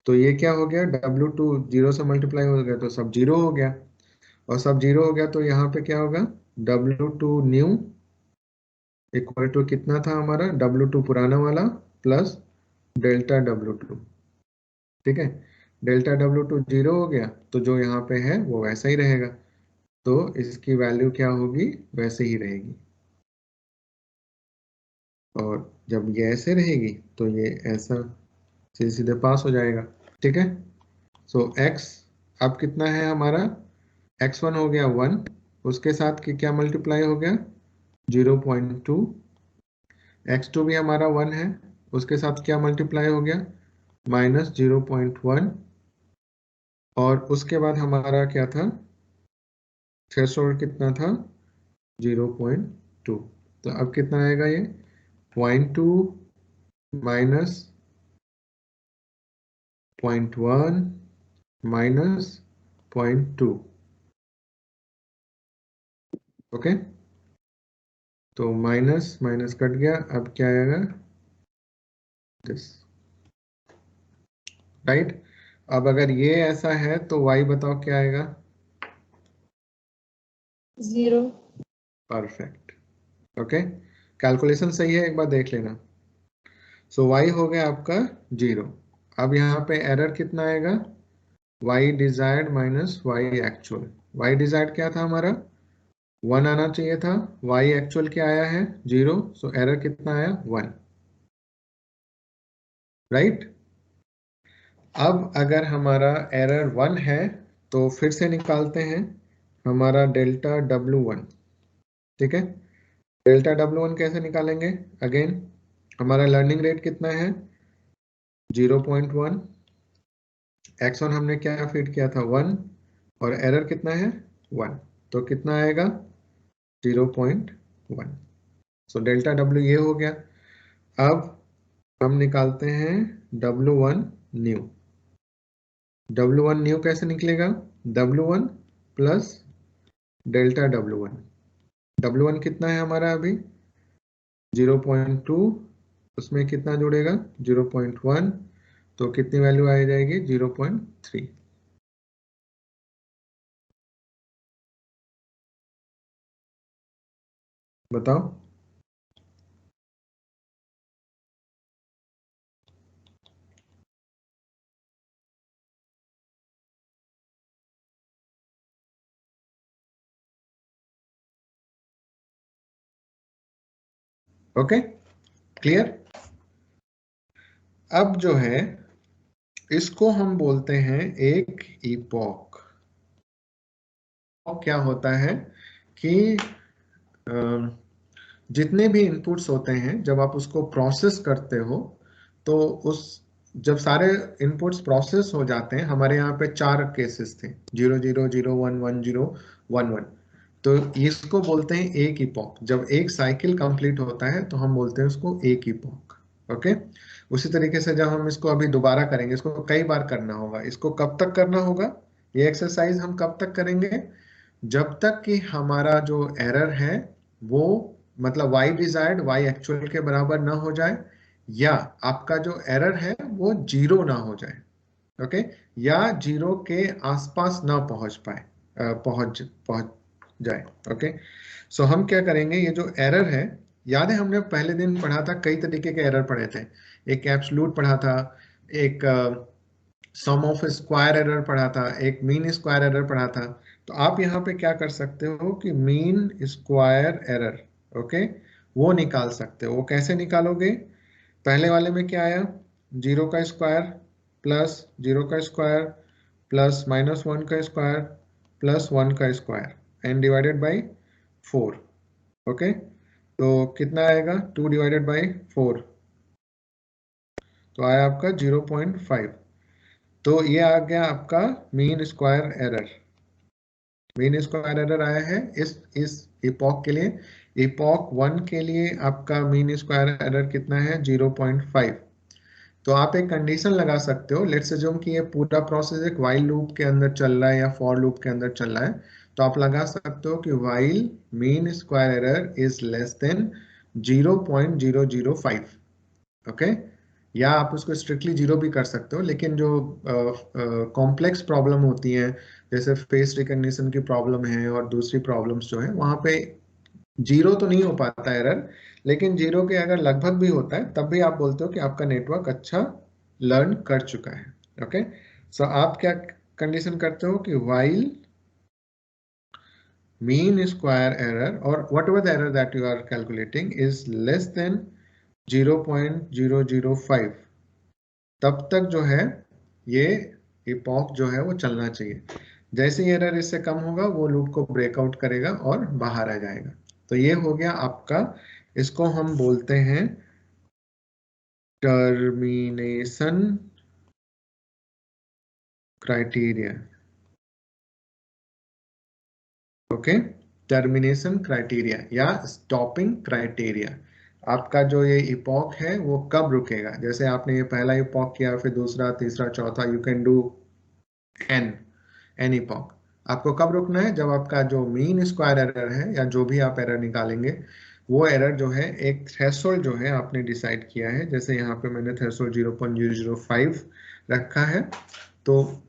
तो ये क्या हो गया, W2 0 से मल्टीप्लाई हो गया तो सब 0 हो गया, और सब 0 हो गया तो यहाँ पे क्या होगा, W2 न्यू इक्वल टू कितना था हमारा, W2 पुराना वाला प्लस डेल्टा W2, ठीक है। डेल्टा W2 0 हो गया तो जो यहाँ पे है वो वैसा ही रहेगा, तो इसकी वैल्यू क्या होगी, वैसे ही रहेगी। और जब ये ऐसे रहेगी तो ये ऐसा सीधे सीधे पास हो जाएगा, ठीक है। सो x अब कितना है हमारा, x1 हो गया 1, उसके साथ क्या मल्टीप्लाई हो गया 0.2, x2 भी हमारा 1 है, उसके साथ क्या मल्टीप्लाई हो गया -0.1, और उसके बाद हमारा क्या था, थ्रेशोल्ड कितना था 0.2। तो अब कितना आएगा ये 0.2 माइनस 0.1 माइनस 0.2, ओके। तो माइनस माइनस कट गया, अब क्या आएगा दिस, राइट। अब अगर ये ऐसा है तो y बताओ क्या आएगा, 0. Perfect, okay. कैलकुलेशन सही है, एक बार देख लेना। सो y हो गया आपका 0। अब यहाँ पे एरर कितना आएगा, y desired minus y actual. y desired क्या था हमारा 1 आना चाहिए था, y एक्चुअल क्या आया है 0, सो एरर कितना आया 1, राइट। अब अगर हमारा एरर 1 है तो फिर से निकालते हैं हमारा डेल्टा W1, ठीक है। डेल्टा W1 कैसे निकालेंगे, अगेन हमारा लर्निंग रेट कितना है 0.1, x1 हमने क्या फीड किया था 1, और एरर कितना है 1, तो कितना आएगा 0.1। सो डेल्टा W ये हो गया। अब हम निकालते हैं W1 न्यू। W1 न्यू कैसे निकलेगा, W1 plus delta W1। W1 कितना है हमारा अभी 0.2, उसमें कितना जुड़ेगा 0.1, तो कितनी वैल्यू आ जाएगी 0.3। बताओ, ओके, क्लियर। अब जो है इसको हम बोलते हैं एक इपॉक। क्या होता है कि जितने भी इनपुट्स होते हैं जब आप उसको प्रोसेस करते हो तो उस जब सारे इनपुट्स प्रोसेस हो जाते हैं, हमारे यहाँ पे 4 केसेस थे 0 0 0 1 1 0 1 1, तो इसको बोलते हैं एक इपॉक। जब एक साइकिल कंप्लीट होता है तो हम बोलते हैं उसको एक इपॉक, ओके। उसी तरीके से जब हम इसको अभी दोबारा करेंगे, इसको कई बार करना होगा। इसको कब तक करना होगा, ये एक्सरसाइज हम कब तक करेंगे, जब तक कि हमारा जो एरर है वो मतलब y डिजायर्ड y एक्चुअल के बराबर ना हो जाए, या आपका जो एरर है वो 0 ना हो जाए, ओके, या 0 के आसपास ना पहुंच पाए, पहुंच पहुंच जाए, ओके। सो हम क्या करेंगे, ये जो एरर है, याद है हमने पहले दिन पढ़ा था, कई तरीके के एरर पढ़े थे। एक एब्सोल्यूट पढ़ा था, एक सम ऑफ स्क्वायर एरर पढ़ा था, एक मीन स्क्वायर एरर पढ़ा था। तो आप यहाँ पे क्या कर सकते हो कि मीन स्क्वायर एरर, ओके, वो निकाल सकते हो। वो कैसे निकालोगे, पहले वाले में क्या आया 0 का स्क्वायर प्लस 0 का स्क्वायर प्लस -1 का स्क्वायर प्लस 1 का square and divided by 4, okay. तो कितना आएगा 2 डिवाइडेड बाई 4, तो आया आपका 0.5। तो ये आ गया आपका mean square error. Mean square error आया है इस इपॉक के लिए। इपॉक 1 के लिए आपका मीन स्क्वायर एरर कितना है 0.5। तो आप एक कंडीशन लगा सकते हो, लेट्स अज्यूम कि ये पूरा प्रोसेस एक व्हाइल लूप के अंदर चल रहा है या फॉर लूप के अंदर चल रहा है। तो आप लगा सकते हो कि while mean square error is less than 0.005, okay, या आप उसको स्ट्रिक्टली जीरो भी कर सकते हो, लेकिन जो कॉम्प्लेक्स प्रॉब्लम होती हैं जैसे फेस रिकग्निशन की प्रॉब्लम है और दूसरी प्रॉब्लम्स जो है वहां पे जीरो तो नहीं हो पाता एरर, लेकिन जीरो के अगर लगभग भी होता है तब भी आप बोलते हो कि आपका नेटवर्क अच्छा लर्न कर चुका है। ओके, सो आप क्या कंडीशन करते हो कि while mean square error or whatever the error that you are calculating is less than 0.005, तब तक जो है ये इपॉक जो है वो चलना चाहिए। जैसे ही एरर इससे कम होगा वो लूप को ब्रेकआउट करेगा और बाहर आ जाएगा। तो ये हो गया आपका, इसको हम बोलते हैं termination criteria. Okay, termination criteria या स्टॉपिंग क्राइटेरिया। आपका जो ये इपॉक है वो कब रुकेगा, जैसे आपने ये पहला इपॉक किया, फिर दूसरा, तीसरा, चौथा, you can do an epoch. आपको कब रुकना है, जब आपका जो मीन स्क्वायर एरर है या जो भी आप एरर निकालेंगे वो एरर जो है एक थ्रेशोल्ड जो है आपने डिसाइड किया है, जैसे यहाँ पे मैंने थ्रेशोल्ड 0.005 रखा है, तो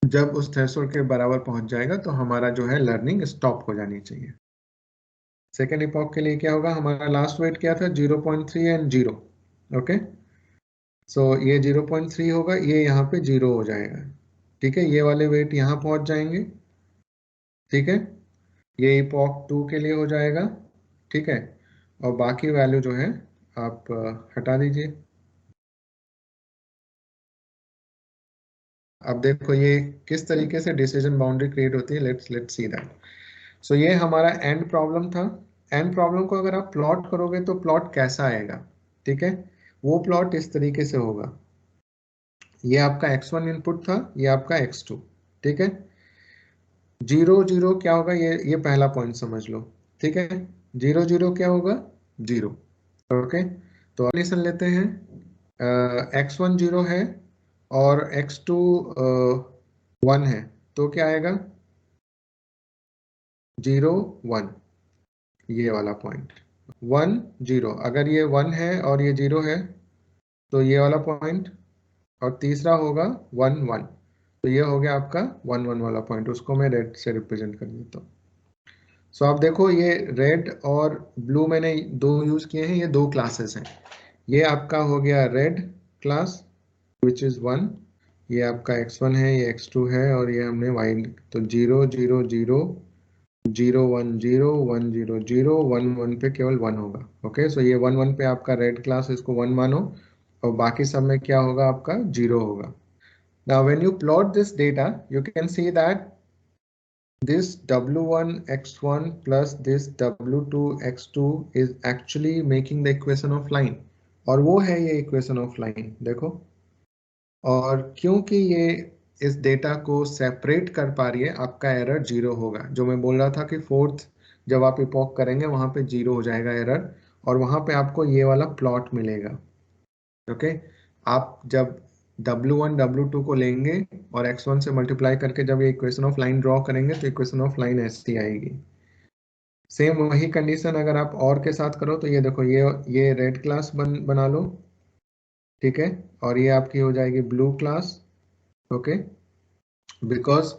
जब उस थ्रेशोल्ड के बराबर पहुंच जाएगा तो हमारा जो है लर्निंग स्टॉप हो जानी चाहिए। सेकेंड इपॉक के लिए क्या होगा, हमारा लास्ट वेट क्या था 0.3 एंड 0। ओके, सो ये 0.3 होगा, ये यहाँ पे 0 हो जाएगा। ठीक है, ये वाले वेट यहाँ पहुंच जाएंगे। ठीक है, ये इपॉक 2 के लिए हो जाएगा। ठीक है, और बाकी वैल्यू जो है आप हटा दीजिए। अब देखो ये किस तरीके से डिसीजन बाउंड्री क्रिएट होती है, लेट्स सी दैट। सो ये हमारा एंड प्रॉब्लम था। एंड प्रॉब्लम को अगर आप प्लॉट करोगे तो प्लॉट कैसा आएगा, ठीक है, वो प्लॉट इस तरीके से होगा। ये आपका x1 इनपुट था, ये आपका x2। ठीक है, 0 0 क्या होगा, ये पहला पॉइंट समझ लो। ठीक है, 0 0 क्या होगा, 0। ओके, तो कंडीशन लेते हैं, x1 0 है और x2 1 है, तो क्या आएगा 0 1, ये वाला पॉइंट 1 0। अगर ये 1 है और ये 0 है तो ये वाला पॉइंट, और तीसरा होगा 1 1, तो ये हो गया आपका 1 1 वाला पॉइंट, उसको मैं रेड से रिप्रेजेंट कर देता हूँ। सो आप देखो ये रेड और ब्लू मैंने दो यूज किए हैं, ये दो क्लासेस हैं। ये आपका हो गया रेड क्लास विच इज 1, ये आपका x1 है, ये x2 है, और ये हमने y, तो 0 0 0 0 1 0 1 0 0 1 1 पे केवल 1 होगा। ओके, सो ये 1 1 पे आपका रेड क्लास, इसको 1 मानो, और बाकी सब में क्या होगा आपका 0 होगा। Now when you plot this data you can see that this w1 x1 plus this w2 x2 is actually making the equation of line, और वो है ये equation of line देखो। और क्योंकि ये इस डेटा को सेपरेट कर पा रही है, आपका एरर 0 होगा। जो मैं बोल रहा था कि फोर्थ जब आप इपॉक करेंगे वहां पे 0 हो जाएगा एरर, और वहां पे आपको ये वाला प्लॉट मिलेगा। ओके, आप जब W1 W2 को लेंगे और x1 से मल्टीप्लाई करके जब ये इक्वेशन ऑफ लाइन ड्रॉ करेंगे तो इक्वेशन ऑफ लाइन ऐसी आएगी। सेम वही कंडीशन अगर आप और के साथ करो तो ये देखो, ये रेड क्लास बना लो। ठीक है, और ये आपकी हो जाएगी ब्लू क्लास। ओके, बिकॉज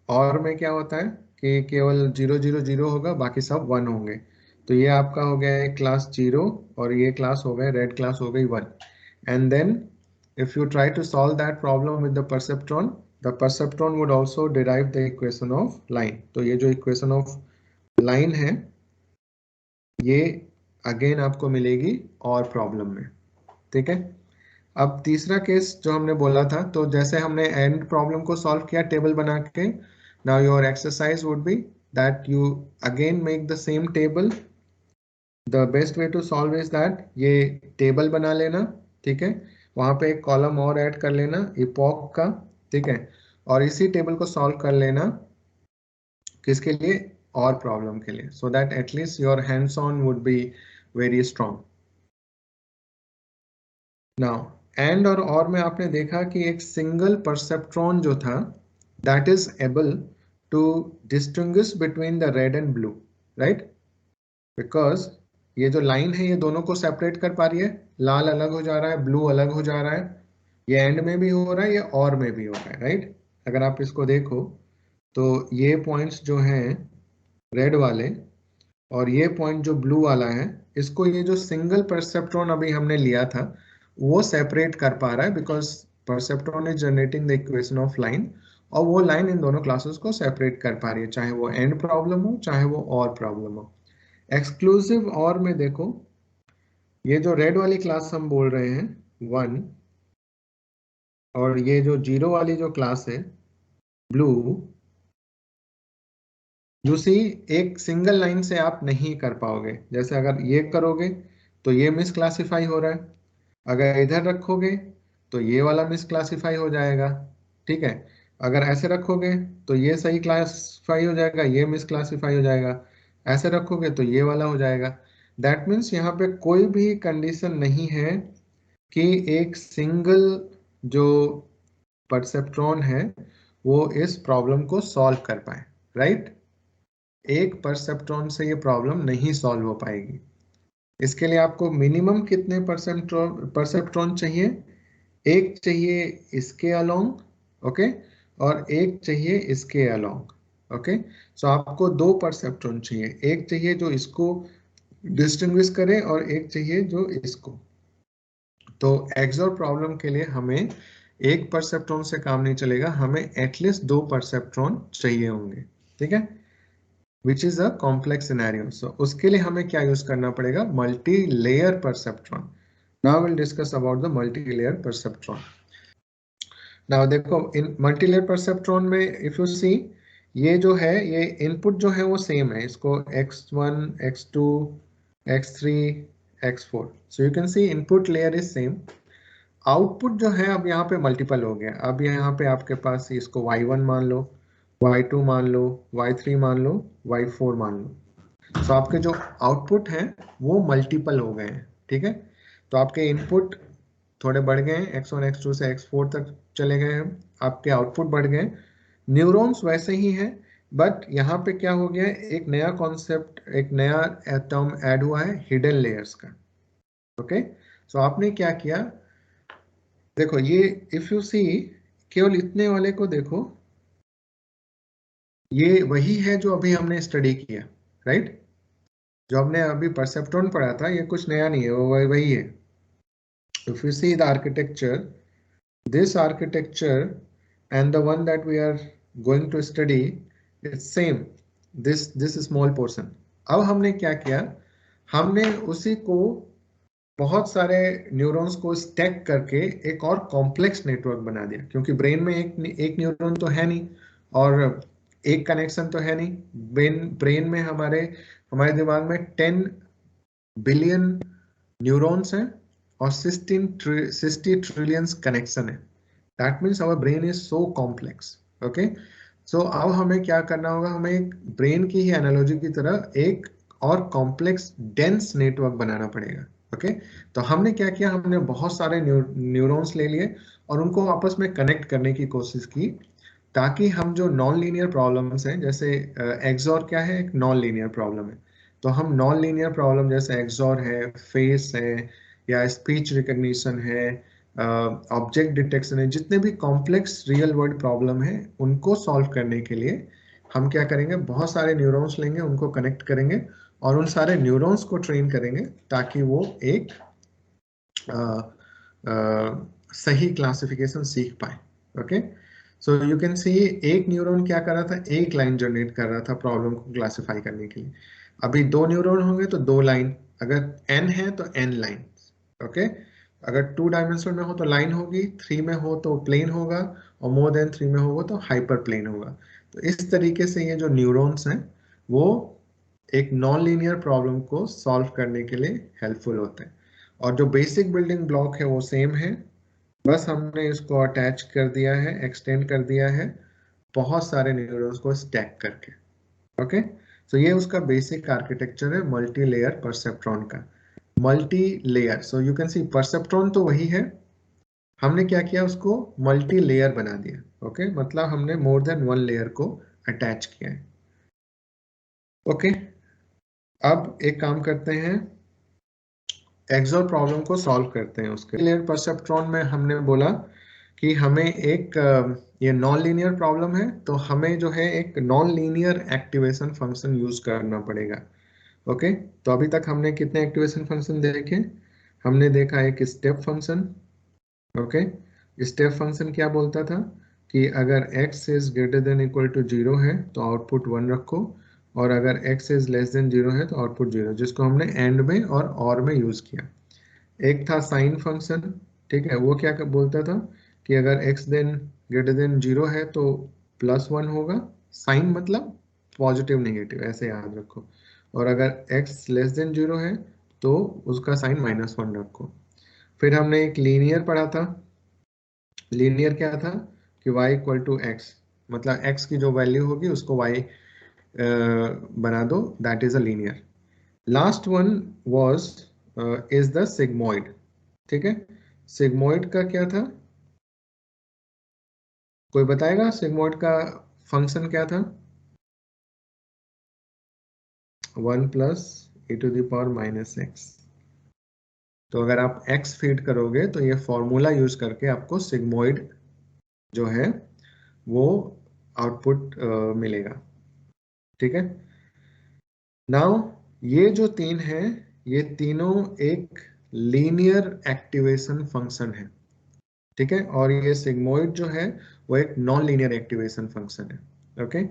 और में क्या होता है कि केवल 0 0 0 होगा, बाकी सब 1 होंगे। तो ये आपका हो गया है क्लास 0, और ये क्लास हो गए, रेड क्लास हो गई 1। And then if you try to solve that problem with the perceptron would also derive the equation of line। तो ये जो equation of line है ये अगेन आपको मिलेगी और प्रॉब्लम में। ठीक है, अब तीसरा केस जो हमने बोला था, तो जैसे हमने एंड प्रॉब्लम को सॉल्व किया टेबल बना के, now your exercise would be that you again make the same table. The best way to solve is that ये टेबल बना लेना। ठीक है, वहां पे एक कॉलम और ऐड कर लेना इपॉक का। ठीक है, और इसी टेबल को सॉल्व कर लेना किसके लिए, और प्रॉब्लम के लिए, so that at least your hands on would be very strong. Now and और में आपने देखा कि एक सिंगल परसेप्ट्रॉन जो था that is able to distinguish between the red and blue, right? Because ये जो लाइन है ये दोनों को सेपरेट कर पा रही है, लाल अलग हो जा रहा है, ब्लू अलग हो जा रहा है, ये एंड में भी हो रहा है, ये और में भी हो रहा है, राइट? अगर आप इसको देखो तो ये पॉइंट्स जो हैं रेड वाले और ये पॉइंट जो ब्लू वाला है, इसको ये जो सिंगल परसेप्ट्रॉन अभी हमने लिया था वो सेपरेट कर पा रहा है, because perceptron is generating the equation of line, और वो लाइन इन दोनों क्लासेस को सेपरेट कर पा रही है, चाहे वो एंड प्रॉब्लम हो चाहे वो और प्रॉब्लम हो। एक्सक्लूसिव और में देखो, ये जो रेड वाली क्लास हम बोल रहे हैं 1, और ये जो 0 वाली जो क्लास है ब्लू, यू सी एक सिंगल लाइन से आप नहीं कर पाओगे। जैसे अगर ये करोगे तो ये मिस क्लासीफाई हो रहा है, अगर इधर रखोगे तो ये वाला मिस क्लासीफाई हो जाएगा, ठीक है? अगर ऐसे रखोगे तो ये सही क्लासीफाई हो जाएगा, ये मिस क्लासीफाई हो जाएगा, ऐसे रखोगे तो ये वाला हो जाएगा। दैट मीन्स यहाँ पे कोई भी कंडीशन नहीं है कि एक सिंगल जो परसेप्ट्रॉन है वो इस प्रॉब्लम को सॉल्व कर पाए, राइट? एक परसेप्ट्रॉन से ये प्रॉब्लम नहीं सॉल्व हो पाएगी। इसके लिए आपको मिनिमम कितने परसेप्ट्रॉन चाहिए? एक चाहिए इसके अलोंग, ओके, और एक चाहिए इसके अलोंग, ओके। सो आपको 2 परसेप्ट्रॉन चाहिए, एक चाहिए जो इसको डिस्टिंग्विश करे और एक चाहिए जो इसको। तो एक्सओर प्रॉब्लम के लिए हमें एक परसेप्ट्रॉन से काम नहीं चलेगा, हमें एटलीस्ट 2 परसेप्ट्रॉन चाहिए होंगे, ठीक है? Which is a complex scenario. So उसके लिए हमें क्या यूज करना पड़ेगा? Multi layer perceptron. Now will discuss about the multi layer perceptron. Now देखो, इन मल्टी लेयर परसेप्ट्रॉन में इफ यू सी, ये जो है ये इनपुट जो है वो सेम है, इसको x1 x2 x3 x4, so you can see input layer is same. Output जो है अब यहाँ पे मल्टीपल हो गया, अब यहाँ पे आपके पास इसको y1 मान लो, y2 मान लो, y3 मान लो, y4 मान लो। तो आपके जो आउटपुट हैं वो मल्टीपल हो गए हैं, ठीक है? तो आपके इनपुट थोड़े बढ़ गए हैं, x1 x2 से x4 तक चले गए हैं, आपके आउटपुट बढ़ गए। न्यूरॉन्स वैसे ही हैं, बट यहाँ पे क्या हो गया है, एक नया कॉन्सेप्ट, एक नया टर्म ऐड हुआ है, हिडन लेयर्स का, ओके। सो आपने क्या किया, देखो ये इफ यू सी, केवल इतने वाले को देखो, ये वही है जो अभी हमने स्टडी किया, राइट? जो हमने अभी परसेप्ट्रॉन पढ़ा था, ये कुछ नया नहीं है, वो वही है। If you see the architecture, this architecture and the one that we are going to study, it's same, this small portion। अब हमने क्या किया, हमने उसी को बहुत सारे न्यूरॉन्स को स्टैक करके एक और कॉम्प्लेक्स नेटवर्क बना दिया, क्योंकि ब्रेन में एक न्यूरॉन तो है नहीं और एक कनेक्शन तो है नहीं। ब्रेन में हमारे दिमाग में 10 बिलियन न्यूरॉन्स हैं और 60 ट्रिलियंस कनेक्शन है। That means our brain is so complex, okay. So अब हमें क्या करना होगा, हमें एक ब्रेन की ही एनालॉजी की तरह एक और कॉम्प्लेक्स डेंस नेटवर्क बनाना पड़ेगा, ओके। तो हमने क्या किया, हमने बहुत सारे न्यूरॉन्स ले लिए और उनको आपस में कनेक्ट करने की कोशिश की, ताकि हम जो नॉन लीनियर प्रॉब्लम्स हैं, जैसे एक्सॉर क्या है, एक नॉन लीनियर प्रॉब्लम है, तो हम नॉन लीनियर प्रॉब्लम जैसे एक्सॉर है, फेस है, या स्पीच रिकग्निशन है, ऑब्जेक्ट डिटेक्शन है, जितने भी कॉम्प्लेक्स रियल वर्ल्ड प्रॉब्लम है उनको सॉल्व करने के लिए हम क्या करेंगे, बहुत सारे न्यूरॉन्स लेंगे, उनको कनेक्ट करेंगे और उन सारे न्यूरॉन्स को ट्रेन करेंगे ताकि वो एक सही क्लासिफिकेशन सीख पाए, ओके। सो यू कैन सी, एक न्यूरॉन क्या कर रहा था, एक लाइन जनरेट कर रहा था प्रॉब्लम को क्लासिफाई करने के लिए। अभी 2 न्यूरॉन होंगे तो 2 लाइन, अगर n है तो n लाइन, ओके। अगर 2 डायमेंशनल में हो तो लाइन होगी, 3 में हो तो प्लेन होगा, और मोर देन 3 में होगा तो हाइपर प्लेन होगा। तो इस तरीके से ये जो न्यूरॉन्स हैं वो एक नॉन लीनियर प्रॉब्लम को सॉल्व करने के लिए हेल्पफुल होते हैं, और जो बेसिक बिल्डिंग ब्लॉक है वो सेम है, बस हमने इसको अटैच कर दिया है, एक्सटेंड कर दिया है बहुत सारे न्यूरॉन्स को स्टैक करके, ओके। सो ये उसका बेसिक आर्किटेक्चर है मल्टी लेयर परसेप्ट्रॉन का। Multi layer, so you can C perceptron तो वही है, हमने क्या किया, उसको मल्टी लेयर बना दिया, ओके। मतलब हमने मोर देन 1 लेयर को अटैच किया है। ओके, अब एक काम करते हैं, एक्सोर प्रॉब्लम को सॉल्व करते हैं। उसके लेयर परसेप्ट्रॉन में हमने बोला कि हमें एक ये नॉन लीनियर प्रॉब्लम है, तो हमें जो है एक non linear activation function use करना पड़ेगा। ओके, तो अभी तक हमने कितने एक्टिवेशन फंक्शन देखे? हमने देखा एक step function. Okay, step function क्या बोलता था कि अगर x is greater than equal to 0 है तो आउटपुट 1 रखो, और अगर x इज लेस देन 0 है तो आउटपुट 0, जिसको हमने एंड में और में यूज किया। एक था साइन फंक्शन, ठीक है, वो क्या बोलता था कि अगर x देन ग्रेटर देन 0 है तो +1 होगा। साइन मतलब पॉजिटिव नेगेटिव, ऐसे याद रखो। और अगर x लेस देन 0 है तो उसका साइन -1 रखो। फिर हमने एक लीनियर पढ़ा था। लीनियर क्या था कि y इक्वल टू x, मतलब x की जो वैल्यू होगी उसको y बना दो, that is a linear. Last one was is the sigmoid. ठीक है, सिग्मोइड का क्या था? कोई बताएगा सिग्मोइड का फंक्शन क्या था? 1 प्लस e⁻⁻x। तो अगर आप x फीड करोगे तो ये फॉर्मूला यूज करके आपको सिग्मोइड जो है वो आउटपुट मिलेगा। ठीक है, नाउ ये जो तीन है, ये तीनों एक लीनियर एक्टिवेशन फंक्शन है। ठीक है, और ये सिग्मोइड जो है वो एक नॉन लीनियर एक्टिवेशन फंक्शन है। ओके,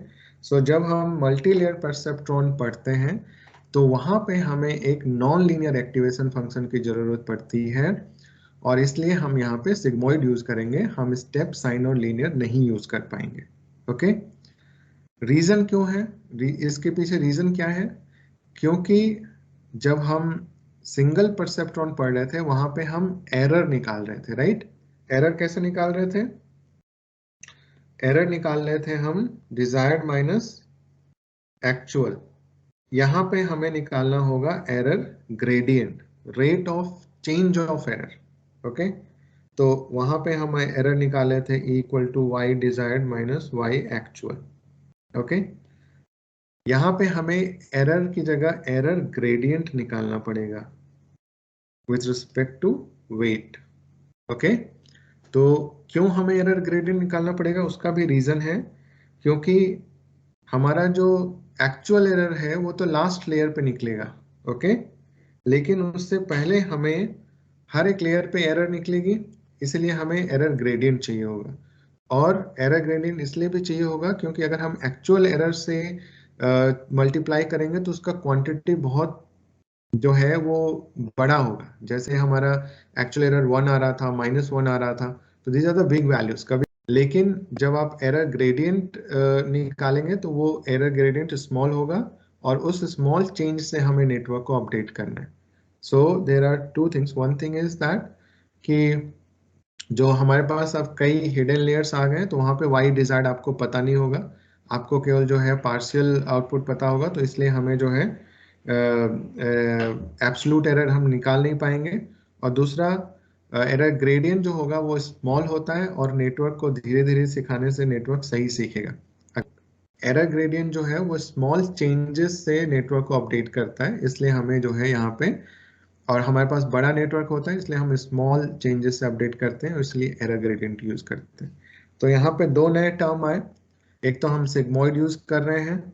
सो जब हम मल्टी लेयर परसेप्ट्रॉन पढ़ते हैं तो वहां पे हमें एक नॉन लीनियर एक्टिवेशन फंक्शन की जरूरत पड़ती है, और इसलिए हम यहाँ पे सिग्मोइड यूज करेंगे, हम स्टेप, साइन और लीनियर नहीं यूज कर पाएंगे। ओके, रीजन क्यों है? इसके पीछे रीजन क्या है? क्योंकि जब हम सिंगल परसेप्ट्रॉन पढ़ रहे थे वहां पे हम एरर निकाल रहे थे, राइट? एरर कैसे निकाल रहे थे? एरर निकाल रहे थे हम डिजायर्ड माइनस एक्चुअल। यहां पे हमें निकालना होगा error gradient, rate of change of error. Okay, तो वहां पे हम एरर निकाले थे E equal to y desired minus y actual. Okay, यहाँ पे हमें एरर की जगह एरर ग्रेडियंट निकालना पड़ेगा with respect to weight. Okay, तो क्यों हमें एरर ग्रेडियंट निकालना पड़ेगा उसका भी रीजन है, क्योंकि हमारा जो एक्चुअल एरर है वो तो लास्ट लेयर पे निकलेगा। ओके, लेकिन उससे पहले हमें हर एक लेयर पे एरर निकलेगी, इसलिए हमें एरर ग्रेडियंट चाहिए होगा। और एरर ग्रेडियंट इसलिए भी चाहिए होगा क्योंकि अगर हम एक्चुअल एरर से मल्टीप्लाई करेंगे तो उसका क्वांटिटी बहुत जो है वो बड़ा होगा। जैसे हमारा एक्चुअल एरर 1 आ रहा था, -1 आ रहा था, तो these are the big values कभी। लेकिन जब आप एरर ग्रेडियंट निकालेंगे तो वो एरर ग्रेडियंट स्मॉल होगा, और उस स्मॉल चेंज से हमें नेटवर्क को अपडेट करना है। So there are two things, one thing is that कि जो हमारे पास अब कई हिडन लेयर्स आ गए तो वहां पे वाई डिजायर्ड आपको पता नहीं होगा, आपको केवल जो है पार्शियल आउटपुट पता होगा, तो इसलिए हमें जो है एब्सोल्यूट एरर हम निकाल नहीं पाएंगे। और दूसरा, एरर ग्रेडियंट जो होगा वो स्मॉल होता है, और नेटवर्क को धीरे धीरे सिखाने से नेटवर्क सही सीखेगा। एरर ग्रेडियंट जो है वो स्मॉल चेंजेस से नेटवर्क को अपडेट करता है, इसलिए हमें जो है यहाँ पे, और हमारे पास बड़ा नेटवर्क होता है इसलिए हम स्मॉल चेंजेस से अपडेट करते हैं, इसलिए एरर ग्रेडियंट यूज करते हैं। तो यहाँ पे दो नए टर्म आए, एक तो हम सिग्मोइड यूज कर रहे हैं।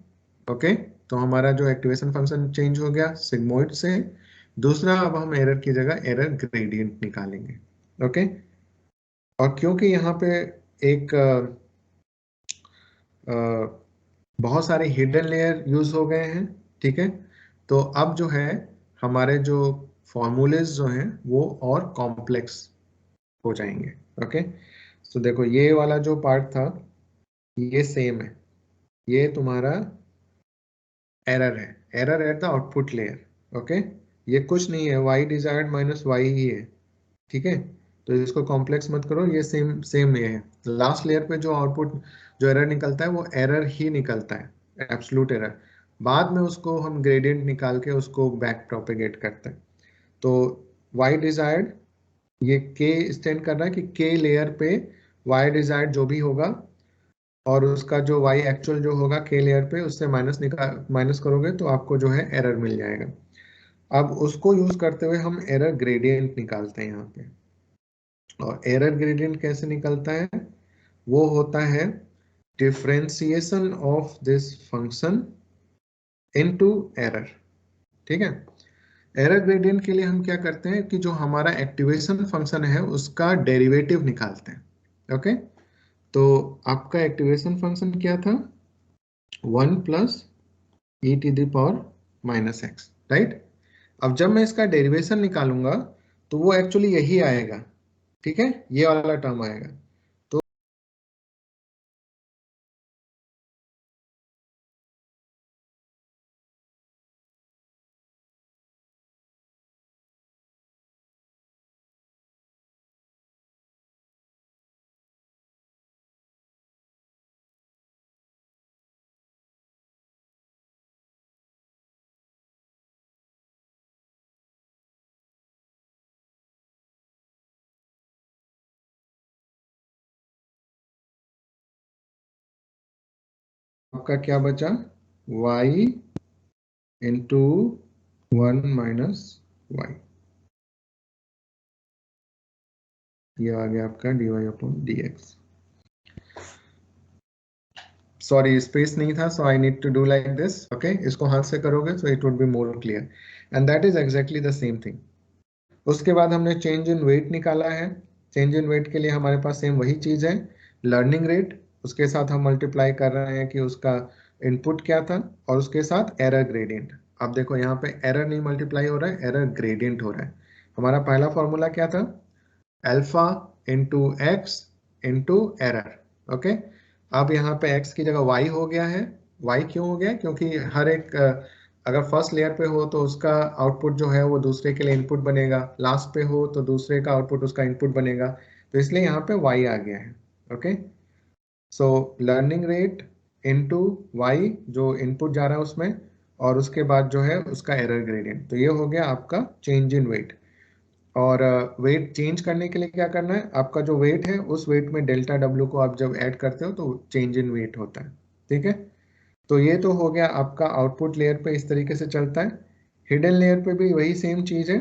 ओके, तो हमारा जो एक्टिवेशन फंक्शन चेंज हो गया सिग्मोइड से। दूसरा, अब हम एरर की जगह एरर ग्रेडियंट निकालेंगे। ओके, और क्योंकि यहाँ पे एक बहुत सारे हिडन लेयर यूज हो गए हैं, ठीक है, तो अब जो है हमारे जो फॉर्मूलेज जो हैं वो और कॉम्प्लेक्स हो जाएंगे। ओके, तो देखो ये वाला जो पार्ट था ये सेम है, ये तुम्हारा एरर है, error at the output layer. Okay, ये कुछ नहीं है, वाई डिजायर्ड माइनस वाई ही है। ठीक है, तो इसको कॉम्प्लेक्स मत करो, ये सेम सेम ये है। लास्ट लेयर पे जो आउटपुट जो एरर निकलता है वो एरर ही निकलता है, एब्सोल्यूट एरर। बाद में उसको हम ग्रेडियंट निकाल के उसको बैक प्रोपेगेट करते हैं। तो वाई डिजायर्ड, ये के स्टैंड कर रहा है कि के लेयर पे वाई डिजायर्ड जो भी होगा और उसका जो y एक्चुअल जो होगा k लेयर पे उससे माइनस करोगे तो आपको जो है एरर मिल जाएगा। अब उसको यूज करते हुए हम एरर ग्रेडियंट निकालते हैं यहाँ पे। और एरर ग्रेडियंट कैसे निकलता है? वो होता है differentiation of this function into error. ठीक है, एरर ग्रेडियंट के लिए हम क्या करते हैं कि जो हमारा एक्टिवेशन फंक्शन है उसका डेरिवेटिव निकालते हैं। ओके, तो आपका एक्टिवेशन फंक्शन क्या था? 1 plus e to the power minus x, right. अब जब मैं इसका डेरिवेशन निकालूंगा तो वो एक्चुअली यही आएगा। ठीक है, ये वाला टर्म आएगा। तो आपका क्या बचा? y इंटू 1 माइनस वाई, ये आ गया आपका dy upon dx। Sorry, space नहीं था, so I need to do like this. Okay, इसको हाथ से करोगे तो it would be more clear, and that is exactly the same thing. उसके बाद हमने चेंज इन वेट निकाला है। चेंज इन वेट के लिए हमारे पास सेम वही चीज है, लर्निंग रेट, उसके साथ हम मल्टीप्लाई कर रहे हैं कि उसका इनपुट क्या था, और उसके साथ एरर ग्रेडियंट। अब देखो यहाँ पे एरर नहीं मल्टीप्लाई हो रहा है, एरर ग्रेडियंट हो रहा है। हमारा पहला फॉर्मूला क्या था? Alpha into x into error. Okay, अब यहाँ पे x की जगह y हो गया है। y क्यों हो गया? क्योंकि हर एक अगर फर्स्ट लेयर पे हो तो उसका आउटपुट जो है वो दूसरे के लिए इनपुट बनेगा, लास्ट पे हो तो दूसरे का आउटपुट उसका इनपुट बनेगा, तो इसलिए यहाँ पे y आ गया है। Okay, so learning rate into y जो इनपुट जा रहा है उसमें, और उसके बाद जो है उसका एरर ग्रेडियंट। तो ये हो गया आपका चेंज इन वेट। और वेट चेंज करने के लिए क्या करना है? आपका जो वेट है उस वेट में डेल्टा डब्ल्यू को आप जब ऐड करते हो तो चेंज इन वेट होता है। ठीक है, तो ये तो हो गया आपका आउटपुट लेयर पे, इस तरीके से चलता है। हिडन लेयर पे भी वही सेम चीज है,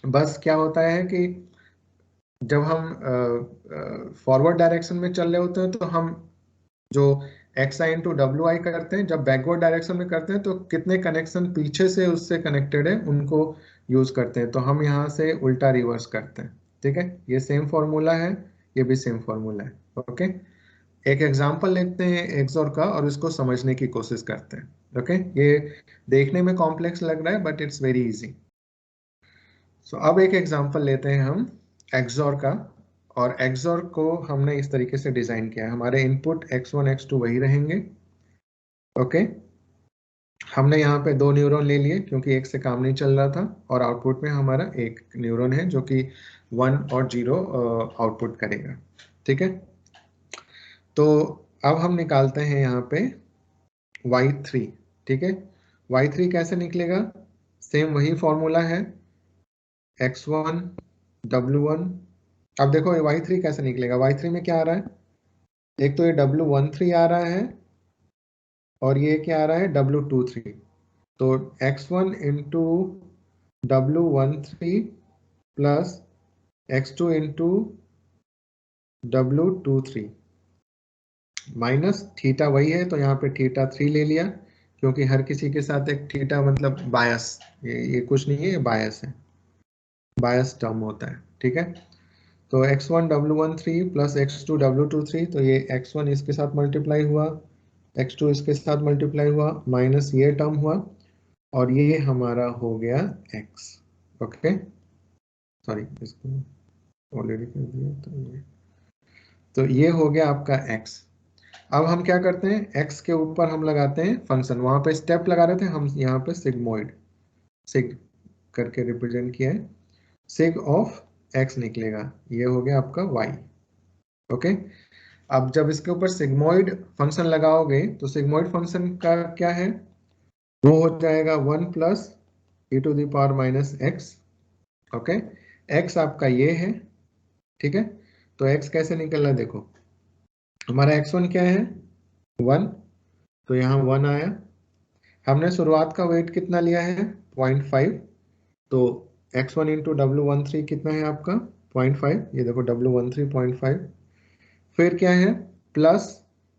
बस क्या होता है कि जब हम फॉरवर्ड डायरेक्शन में चल रहे होते हैं तो हम जो x I into W I करते हैं, जब बैकवर्ड डायरेक्शन में करते हैं तो कितने कनेक्शन पीछे से उससे कनेक्टेड है उनको यूज करते हैं, तो हम यहाँ से उल्टा रिवर्स करते हैं। ठीक है, ये सेम फॉर्मूला है, ये भी सेम फॉर्मूला है। ओके, एक एग्जांपल लेते हैं एक्सओर का और इसको समझने की कोशिश करते हैं। ओके, ये देखने में कॉम्प्लेक्स लग रहा है बट इट्स वेरी इजी। सो अब एक एग्जांपल लेते हैं हम एक्सओर का, और एक्सओर को हमने इस तरीके से डिजाइन किया है। हमारे इनपुट x1 x2 वही रहेंगे। ओके, हमने यहाँ पे 2 न्यूरॉन ले लिए क्योंकि एक से काम नहीं चल रहा था, और आउटपुट में हमारा एक न्यूरॉन है जो कि 1 और 0 आउटपुट करेगा। ठीक है, तो अब हम निकालते हैं यहाँ पे y3। ठीक है, y3 कैसे निकलेगा? सेम वही फॉर्मूला है, x1 w1। अब देखो ये y3 कैसे निकलेगा? y3 में क्या आ रहा है? एक तो ये w13 आ रहा है, और ये क्या आ रहा है? w23। तो x1 into w13 plus x2 into w23 minus theta वही है, तो यहाँ पे थीटा 3 ले लिया, क्योंकि हर किसी के साथ एक थीटा मतलब बायस, ये कुछ नहीं है, ये बायस है, बायस टर्म होता है। ठीक है, तो x1 w13 plus x2 w23, तो ये x1 इसके साथ मल्टीप्लाई हुआ, x2 इसके साथ मल्टीप्लाई हुआ, माइनस ये टर्म हुआ, और ये हमारा हो गया x। ओके, सॉरी इसको ऑलरेडी कर दिया, तो ये हो गया आपका x। अब हम क्या करते हैं? x के ऊपर हम लगाते हैं फंक्शन, वहां पे स्टेप लगा रहे थे हम, यहाँ पे सिग्मोइड, सिग करके रिप्रेजेंट किया है, सिग ऑफ x निकलेगा, ये हो गया आपका y। ओके, अब जब इसके ऊपर सिग्मोइड फंक्शन लगाओगे तो सिग्मोइड फंक्शन का क्या है? वो हो जाएगा 1 plus e to the power minus x. Okay, x आपका ये है। ठीक है, तो x कैसे निकल रहा है देखो, हमारा x1 क्या है 1, तो यहाँ 1 आया। हमने शुरुआत का वेट कितना लिया है 0.5, तो x1 इंटू W13 कितना है आपका 0.5, ये देखो W13 0.5। फिर क्या है plus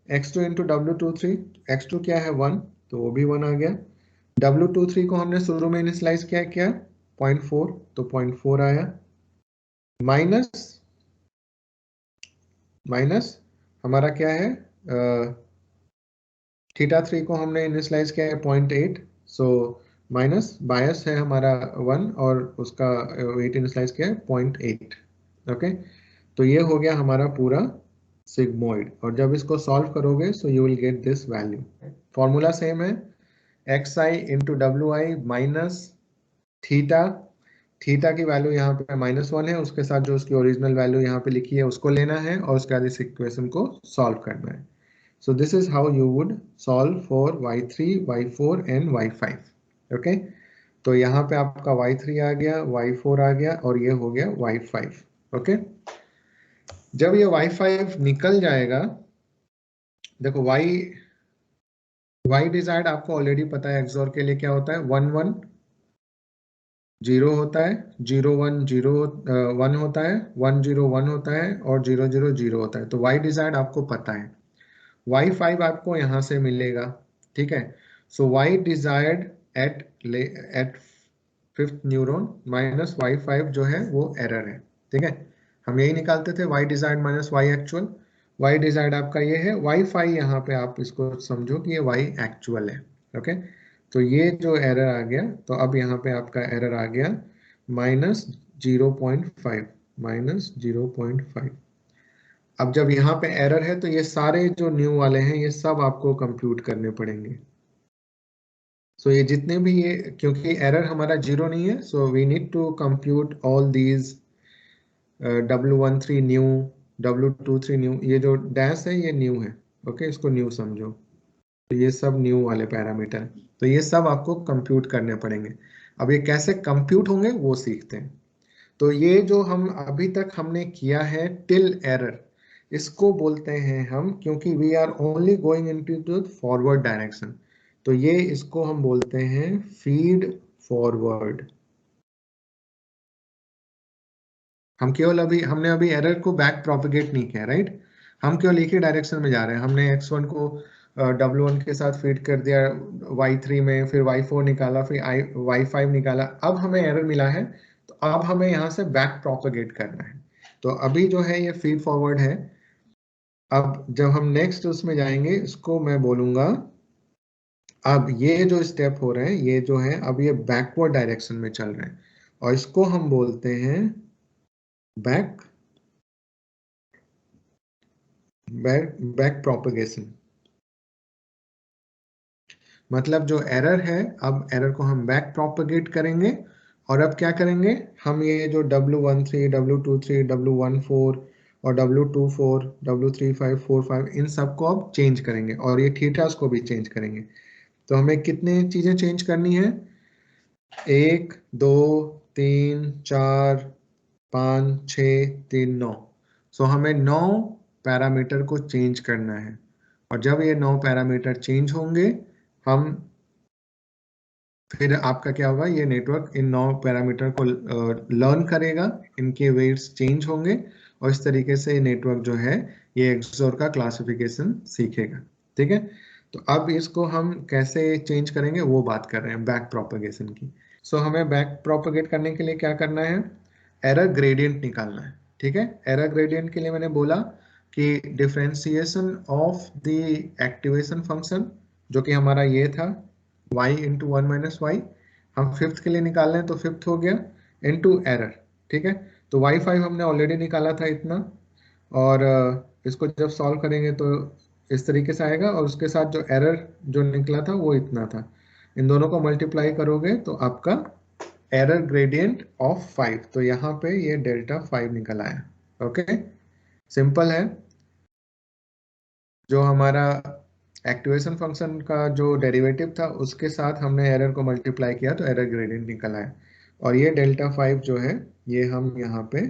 x2 into W23, x2 क्या है 1, तो वो भी 1 आ गया। W23 को हमने शुरू में इनिशियलाइज किया 0.4, तो 0.4 आया। माइनस हमारा क्या है θ3 को हमने इनिशियलाइज किया है 0.8, सो माइनस बायस है हमारा 1 और उसका वेट इनिशियलाइज किया है 0.8। ओके, तो ये हो गया हमारा पूरा सिग्मोइड, और जब इसको सॉल्व करोगे so you will get this value. Formula same है, xi into WI minus theta, theta की वैल्यू यहाँ पे -1 है, उसके साथ जो उसकी ओरिजिनल वैल्यू यहाँ पे लिखी है उसको लेना है और उसके बाद इस इक्वेशन को सॉल्व करना है। So this is how you would solve for y3, y4 and y5। Okay, तो यहाँ पे आपका y3 आ गया, y4 आ गया और ये हो गया y5। ओके, जब ये y5 निकल जाएगा, देखो y डिजायर्ड आपको ऑलरेडी पता है, एक्सोर के लिए क्या होता है 1 1 0 होता है, 0 1 0 1 होता है, 1 0 1 होता है और 0 0 0 होता है। तो y डिजायर्ड आपको पता है, y5 आपको यहां से मिलेगा। ठीक है, सो y desired at fifth neuron minus y5 जो है वो एरर है। ठीक है, हम यही निकालते थे, y desired minus y actual. y desired आपका ये है, y5 यहाँ पे आप इसको समझो कि ये y एक्चुअल है। ओके, तो ये जो एरर आ गया, तो अब यहाँ पे आपका एरर आ गया -0.5, -0.5। अब जब यहाँ पे एरर है तो ये सारे जो न्यू वाले हैं ये सब आपको कंप्यूट करने पड़ेंगे। सो ये जितने भी ये, क्योंकि एरर हमारा 0 नहीं है, so we need to compute all these W13 new, W23 new, ये जो डैश है ये न्यू है। ओके, इसको न्यू समझो, तो ये सब न्यू वाले पैरामीटर, तो ये सब आपको कंप्यूट करने पड़ेंगे। अब ये कैसे कंप्यूट होंगे वो सीखते हैं। तो ये जो हम अभी तक हमने किया है टिल एरर, इसको बोलते हैं हम, क्योंकि we are only going into the forward direction, तो ये इसको हम बोलते हैं फीड फॉरवर्ड। हम केवल हमने अभी एरर को बैक प्रोपिगेट नहीं किया, राइट, हम केवल एक ही डायरेक्शन में जा रहे हैं। हमने x1 को W1 के साथ फीड कर दिया y3 में, फिर y4 निकाला, फिर y5 निकाला, अब हमें एरर मिला है, तो अब हमें यहाँ से बैक प्रोपिगेट करना है। तो अभी जो है ये फीड फॉरवर्ड है। अब जब हम नेक्स्ट उसमें जाएंगे, इसको मैं बोलूंगा, अब ये जो स्टेप हो रहे हैं ये जो है अब ये बैकवर्ड डायरेक्शन में चल रहे हैं, और इसको हम बोलते हैं बैक बैक प्रोपगेशन। मतलब जो एरर है, अब एरर को हम बैक प्रोपगेट करेंगे, और अब क्या करेंगे हम, ये जो W13 W23 W14 और W24 W35 45 इन सबको अब चेंज करेंगे, और ये थीटास को भी चेंज करेंगे। तो हमें कितने चीजें चेंज करनी है, 1 2 3 4 5 6 3 9, सो हमें 9 पैरामीटर को चेंज करना है। और जब ये 9 पैरामीटर चेंज होंगे, हम फिर आपका क्या होगा, ये नेटवर्क इन 9 पैरामीटर को लर्न करेगा, इनके वेट्स चेंज होंगे, और इस तरीके से नेटवर्क जो है ये एक्सोर का क्लासिफिकेशन सीखेगा। ठीक है, तो अब इसको हम कैसे चेंज करेंगे वो बात कर रहे हैं, बैक प्रोपगेशन की। सो हमें बैक प्रोपगेट करने के लिए क्या करना है, एरर ग्रेडियंट निकालना है। ठीक है, एरर ग्रेडियंट के लिए मैंने बोला कि differentiation of the activation function, जो कि हमारा ये था y इंटू 1 माइनस वाई, हम फिफ्थ के लिए निकाल रहे हैं तो फिफ्थ हो गया, इंटू एरर। ठीक है, तो y5 हमने ऑलरेडी निकाला था इतना, और इसको जब सॉल्व करेंगे तो इस तरीके से आएगा, और उसके साथ जो एरर जो निकला था वो इतना था, इन दोनों को मल्टीप्लाई करोगे तो आपका एरर ग्रेडियंट ऑफ 5, तो यहाँ पे ये डेल्टा 5 निकल आया। ओके, सिंपल है। जो हमारा एक्टिवेशन फंक्शन का जो डेरिवेटिव था उसके साथ हमने एरर को मल्टीप्लाई किया तो एरर ग्रेडियंट निकल आया, और ये डेल्टा 5 जो है ये हम यहाँ पे,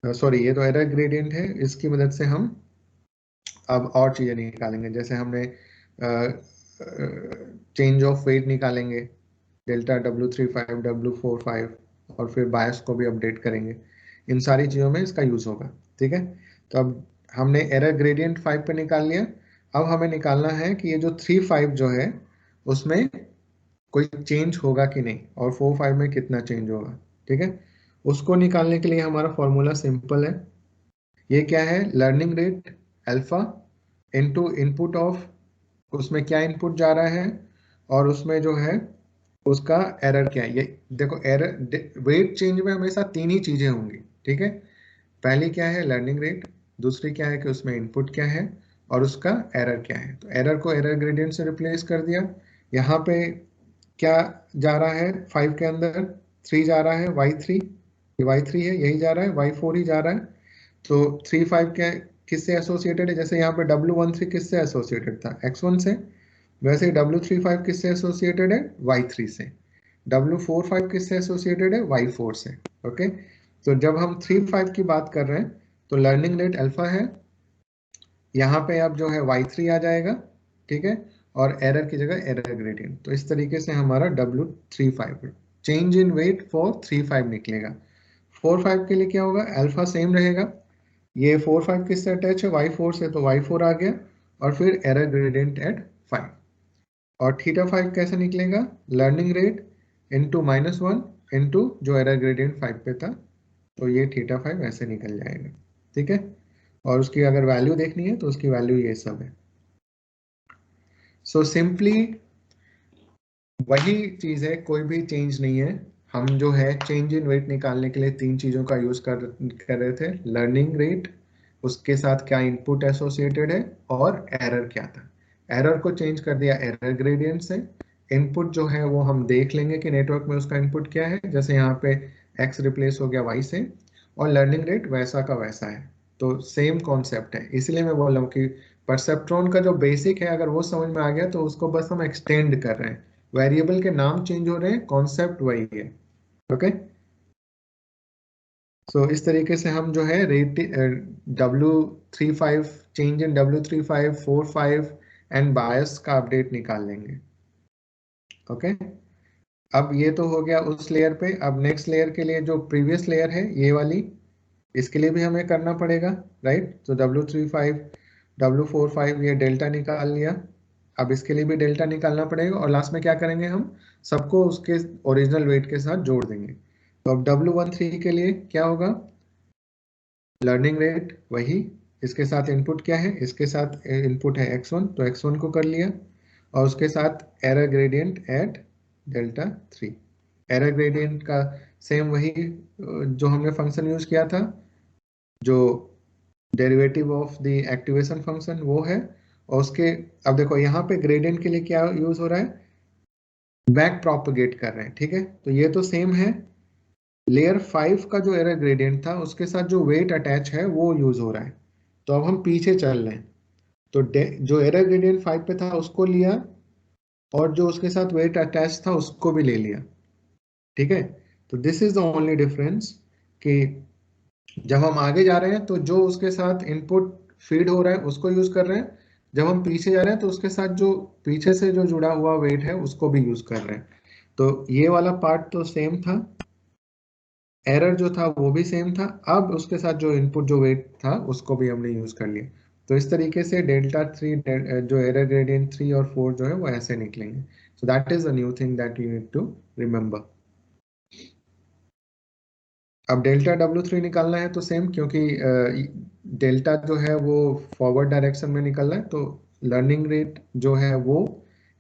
सॉरी ये तो एरर ग्रेडियंट है, इसकी मदद से हम अब और चीजें निकालेंगे, जैसे हमने चेंज ऑफ वेट निकालेंगे, डेल्टा W35 W45, और फिर बायस को भी अपडेट करेंगे। इन सारी चीजों में इसका यूज होगा। ठीक है, तो अब हमने एरर ग्रेडियंट 5 पे निकाल लिया। अब हमें निकालना है कि ये जो 3-5 जो है उसमें कोई चेंज होगा कि नहीं, और 4-5 में कितना चेंज होगा। ठीक है, उसको निकालने के लिए हमारा फॉर्मूला सिंपल है। ये क्या है, learning rate alpha into input of, उसमें क्या इनपुट जा रहा है और उसमें जो है उसका एरर क्या है। ये देखो, एरर वेट चेंज में हमेशा तीन ही चीजें होंगी। ठीक है, पहली क्या है लर्निंग रेट, दूसरी क्या है कि उसमें इनपुट क्या है, और उसका एरर क्या है। तो एरर को एरर ग्रेडियंट से रिप्लेस कर दिया। यहाँ पे क्या जा रहा है, 5 के अंदर 3 जा रहा है, y3, ये y3 है, यही जा रहा है, y4 ही जा रहा है। तो 3-5 क्या किससे एसोसिएटेड है, जैसे यहाँ पे W13 किससे एसोसिएटेड था, x1 से, वैसे ही W35 किससे एसोसिएटेड है, y3 से। W45 किससे एसोसिएटेड है, y4 से। ओके, तो जब हम 3-5 की बात कर रहे हैं तो लर्निंग रेट अल्फा है, यहाँ पे अब जो है y3 आ जाएगा। ठीक है, और एरर की जगह एरर ग्रेडियंट। तो इस तरीके से हमारा W35 change in weight for 3-5 निकलेगा। 4-5 के लिए क्या होगा, अल्फा सेम रहेगा, ये 4-5 किससे अटैच है, y4 से, तो y4 आ गया, और फिर एरर ग्रेडियंट एट 5। और θ5 कैसे निकलेगा, लर्निंग रेट इंटू -1 इंटू जो एरर ग्रेडियंट 5 पे था, तो ये θ5 ऐसे निकल जाएगा। ठीक है, और उसकी अगर वैल्यू देखनी है तो उसकी वैल्यू ये सब है। सो सिंपली वही चीज है, कोई भी चेंज नहीं है। हम जो है चेंज इन वेट निकालने के लिए तीन चीजों का यूज कर रहे थे, लर्निंग रेट, उसके साथ क्या इनपुट एसोसिएटेड है, और एरर क्या था। एरर को चेंज कर दिया एरर ग्रेडियंट से। इनपुट जो है वो हम देख लेंगे कि नेटवर्क में उसका इनपुट क्या है, जैसे यहाँ पे x रिप्लेस हो गया y से, और लर्निंग रेट वैसा का वैसा है। तो सेम कॉन्सेप्ट है, इसलिए मैं बोल रहा हूँ कि परसेप्ट्रॉन का जो बेसिक है अगर वो समझ में आ गया तो उसको बस हम एक्सटेंड कर रहे हैं। वेरिएबल के नाम चेंज हो रहे हैं, कॉन्सेप्ट वही है। ओके, सो इस तरीके से हम जो है rate W35, change in W35, 4-5 and बायस का अपडेट निकाल लेंगे। ओके, अब ये तो हो गया उस लेयर पे। अब नेक्स्ट लेयर के लिए जो प्रीवियस लेयर है ये वाली, इसके लिए भी हमें करना पड़ेगा, राइट। तो W35 W45 ये डेल्टा निकाल लिया। अब इसके लिए भी डेल्टा निकालना पड़ेगा, और लास्ट में क्या करेंगे, हम सबको उसके ओरिजिनल वेट के साथ जोड़ देंगे। तो अब W13 के लिए क्या होगा, लर्निंग रेट वही, इसके साथ इनपुट क्या है, इसके साथ इनपुट है x1, तो x1 को कर लिया, और उसके साथ error gradient at delta 3। Error gradient का सेम वही जो हमने फंक्शन यूज किया था, जो derivative of the activation function वो है। और उसके, अब देखो यहाँ पे ग्रेडियंट के लिए क्या यूज हो रहा है, बैक प्रोपगेट कर रहे हैं। ठीक है, तो ये तो सेम है, लेयर 5 का जो एरर ग्रेडियंट था उसके साथ जो वेट अटैच है वो यूज हो रहा है। तो अब हम पीछे चल रहे हैं, तो जो एरर ग्रेडियंट 5 पे था उसको लिया, और जो उसके साथ वेट अटैच था उसको भी ले लिया। ठीक है, तो this is the only difference, कि जब हम आगे जा रहे हैं तो जो उसके साथ इनपुट फीड हो रहा है उसको यूज कर रहे हैं, जब हम पीछे जा रहे हैं तो उसके साथ जो पीछे से जो जुड़ा हुआ वेट है उसको भी यूज कर रहे हैं। तो ये वाला पार्ट तो सेम था, एरर जो था वो भी सेम था, अब उसके साथ जो इनपुट जो वेट था उसको भी हमने यूज कर लिया। तो इस तरीके से डेल्टा 3 जो एरर ग्रेडियंट 3 और 4 जो है वो ऐसे निकलेंगे। So that is a new thing that you need to remember. अब डेल्टा W3 निकालना है तो सेम, क्योंकि डेल्टा जो है वो फॉरवर्ड डायरेक्शन में निकल रहा है, तो लर्निंग रेट जो है वो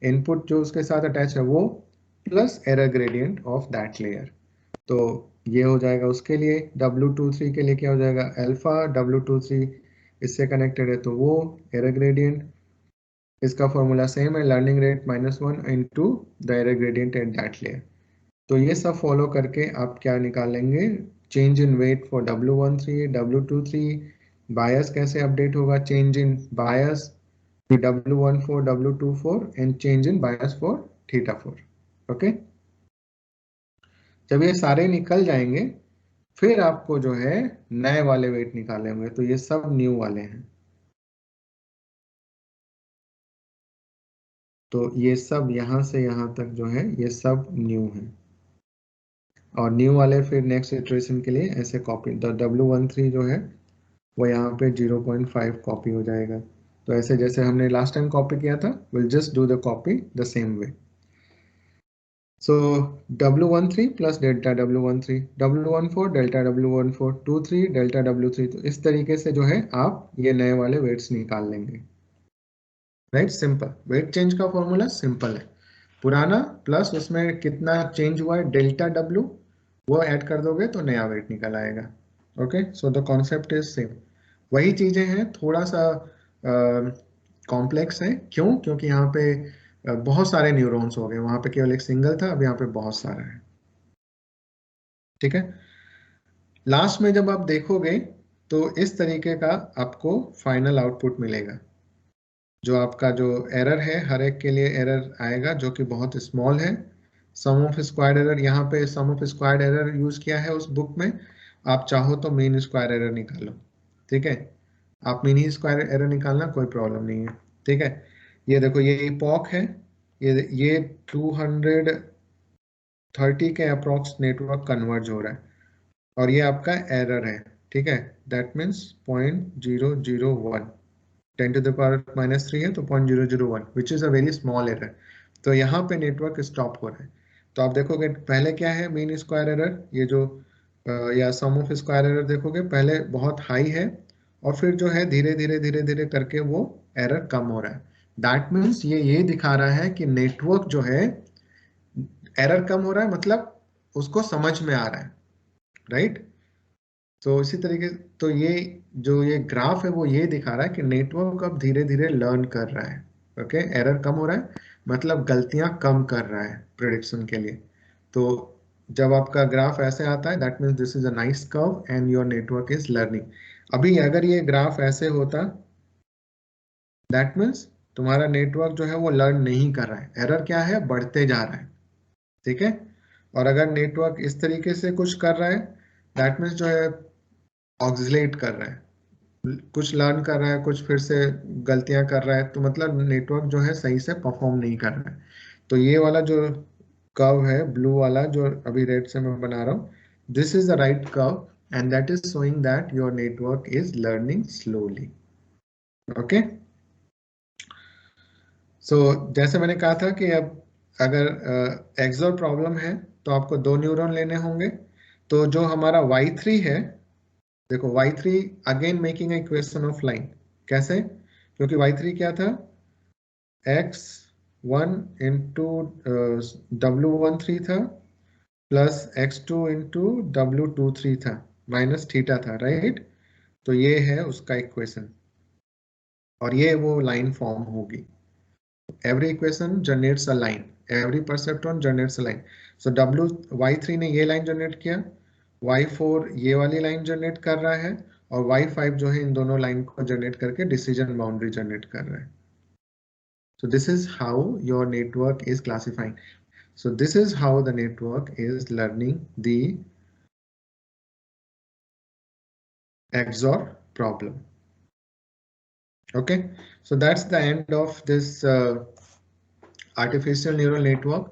इनपुट जो उसके साथ अटैच है वो, plus error gradient of that layer. तो ये हो जाएगा उसके लिए। W23 के लिए क्या हो जाएगा, अल्फा W23 इससे कनेक्टेड है तो वो एरर ग्रेडियंट, इसका फॉर्मूला सेम है, learning rate -1 into the error gradient at that layer. तो ये सब फॉलो करके आप क्या निकालेंगे, change in weight for W13, W23, bias कैसे अपडेट होगा, change in bias W14, W24 and change in bias for θ4। Okay, जब ये सारे निकल जाएंगे फिर आपको जो है नए वाले वेट निकाले होंगे, तो ये सब न्यू वाले हैं। तो ये सब यहाँ से यहाँ तक जो है ये सब न्यू है, और न्यू वाले फिर नेक्स्ट इटरेशन के लिए ऐसे कॉपी, W13 जो है वो यहाँ पे 0.5 कॉपी हो जाएगा। तो ऐसे जैसे हमने लास्ट टाइम कॉपी किया था, will just do the copy the same way. So W13 plus delta W13, W14 delta W14, 23 delta W3। तो इस तरीके से जो है आप ये नए वाले वेट्स निकाल लेंगे, राइट। सिंपल वेट चेंज का फॉर्मूला सिंपल है, पुराना प्लस उसमें कितना चेंज हुआ है डेल्टा W, वो ऐड कर दोगे तो नया वेट निकल आएगा। Okay, so the concept is same, वही चीजें हैं, थोड़ा सा कॉम्प्लेक्स है। क्यों? क्योंकि यहाँ पे बहुत सारे न्यूरॉन्स हो गए, वहां पे केवल एक सिंगल था, अब यहाँ पे बहुत सारा है। ठीक है, लास्ट में जब आप देखोगे तो इस तरीके का आपको फाइनल आउटपुट मिलेगा। जो आपका जो एरर है, हर एक के लिए एरर आएगा जो कि बहुत स्मॉल है। सम ऑफ स्क्वायर्ड एरर, यहाँ पे सम ऑफ स्क्वायर्ड एरर यूज किया है उस बुक में, आप चाहो तो मीन स्क्वायर एरर निकालो। ठीक है, आप मीन स्क्वायर एरर निकालना कोई प्रॉब्लम नहीं है। ठीक है, ये देखो ये इपॉक है, ये 230 के अप्रोक्स नेटवर्क कन्वर्ज हो रहा है, और ये आपका एरर है। ठीक है, that means 0.001, 10 to the power -3 है तो 0.001, which is a very small error. तो यहाँ पे नेटवर्क स्टॉप हो रहा है। तो आप देखोगे पहले क्या है, मीन स्क्वायर एरर, ये जो या सम ऑफ स्क्वायर एरर देखोगे पहले बहुत हाई है, और फिर जो है धीरे धीरे धीरे धीरे करके वो एरर कम हो रहा है। दैट मीन्स ये दिखा रहा है कि नेटवर्क जो है एरर कम हो रहा है, मतलब उसको समझ में आ रहा है, राइट। तो इसी तरीके, तो ये ग्राफ है वो ये दिखा रहा है कि नेटवर्क अब धीरे धीरे लर्न कर रहा है। ओके, एरर कम हो रहा है, मतलब गलतियां कम कर रहा है प्रिडिक्शन के लिए। तो जब आपका ग्राफ ऐसे आता है, that means this is a nice curve and your network is learning. अभी अगर ये ग्राफ ऐसे होता, दैट मीन्स तुम्हारा नेटवर्क जो है वो लर्न नहीं कर रहा है, एरर क्या है, बढ़ते जा रहा है। ठीक है, और अगर नेटवर्क इस तरीके से कुछ कर रहा है, दैट मीन्स जो है ऑक्सिलेट कर रहा है, कुछ लर्न कर रहा है, कुछ फिर से गलतियां कर रहा है, तो मतलब नेटवर्क जो है सही से परफॉर्म नहीं कर रहा है। तो ये वाला जो कर्व है ब्लू वाला जो अभी रेड से मैं बना रहा हूँ, this is the right curve and that is showing that your network is learning slowly. Okay, so जैसे मैंने कहा था कि अब अगर एक्सोर प्रॉब्लम है तो आपको दो न्यूरॉन लेने होंगे। तो जो हमारा Y3 है, देखो Y3 again making equation of line, कैसे? क्योंकि Y3 क्या था, x1 इंटू W13 था प्लस x2 इंटू W23 था माइनस थीटा था, राइट। तो ये है उसका इक्वेशन, और ये वो लाइन फॉर्म होगी। every equation generates a line, every perceptron generates a line। so Y3 ने ये लाइन जनरेट किया, Y4 ये वाली लाइन जनरेट कर रहा है, और Y5 जो है इन दोनों लाइन को जनरेट करके डिसीजन बाउंड्री जनरेट कर रहा है। so this is how your network is classifying, so this is how the network is learning the XOR problem। okay, so that's the end of this artificial neural network।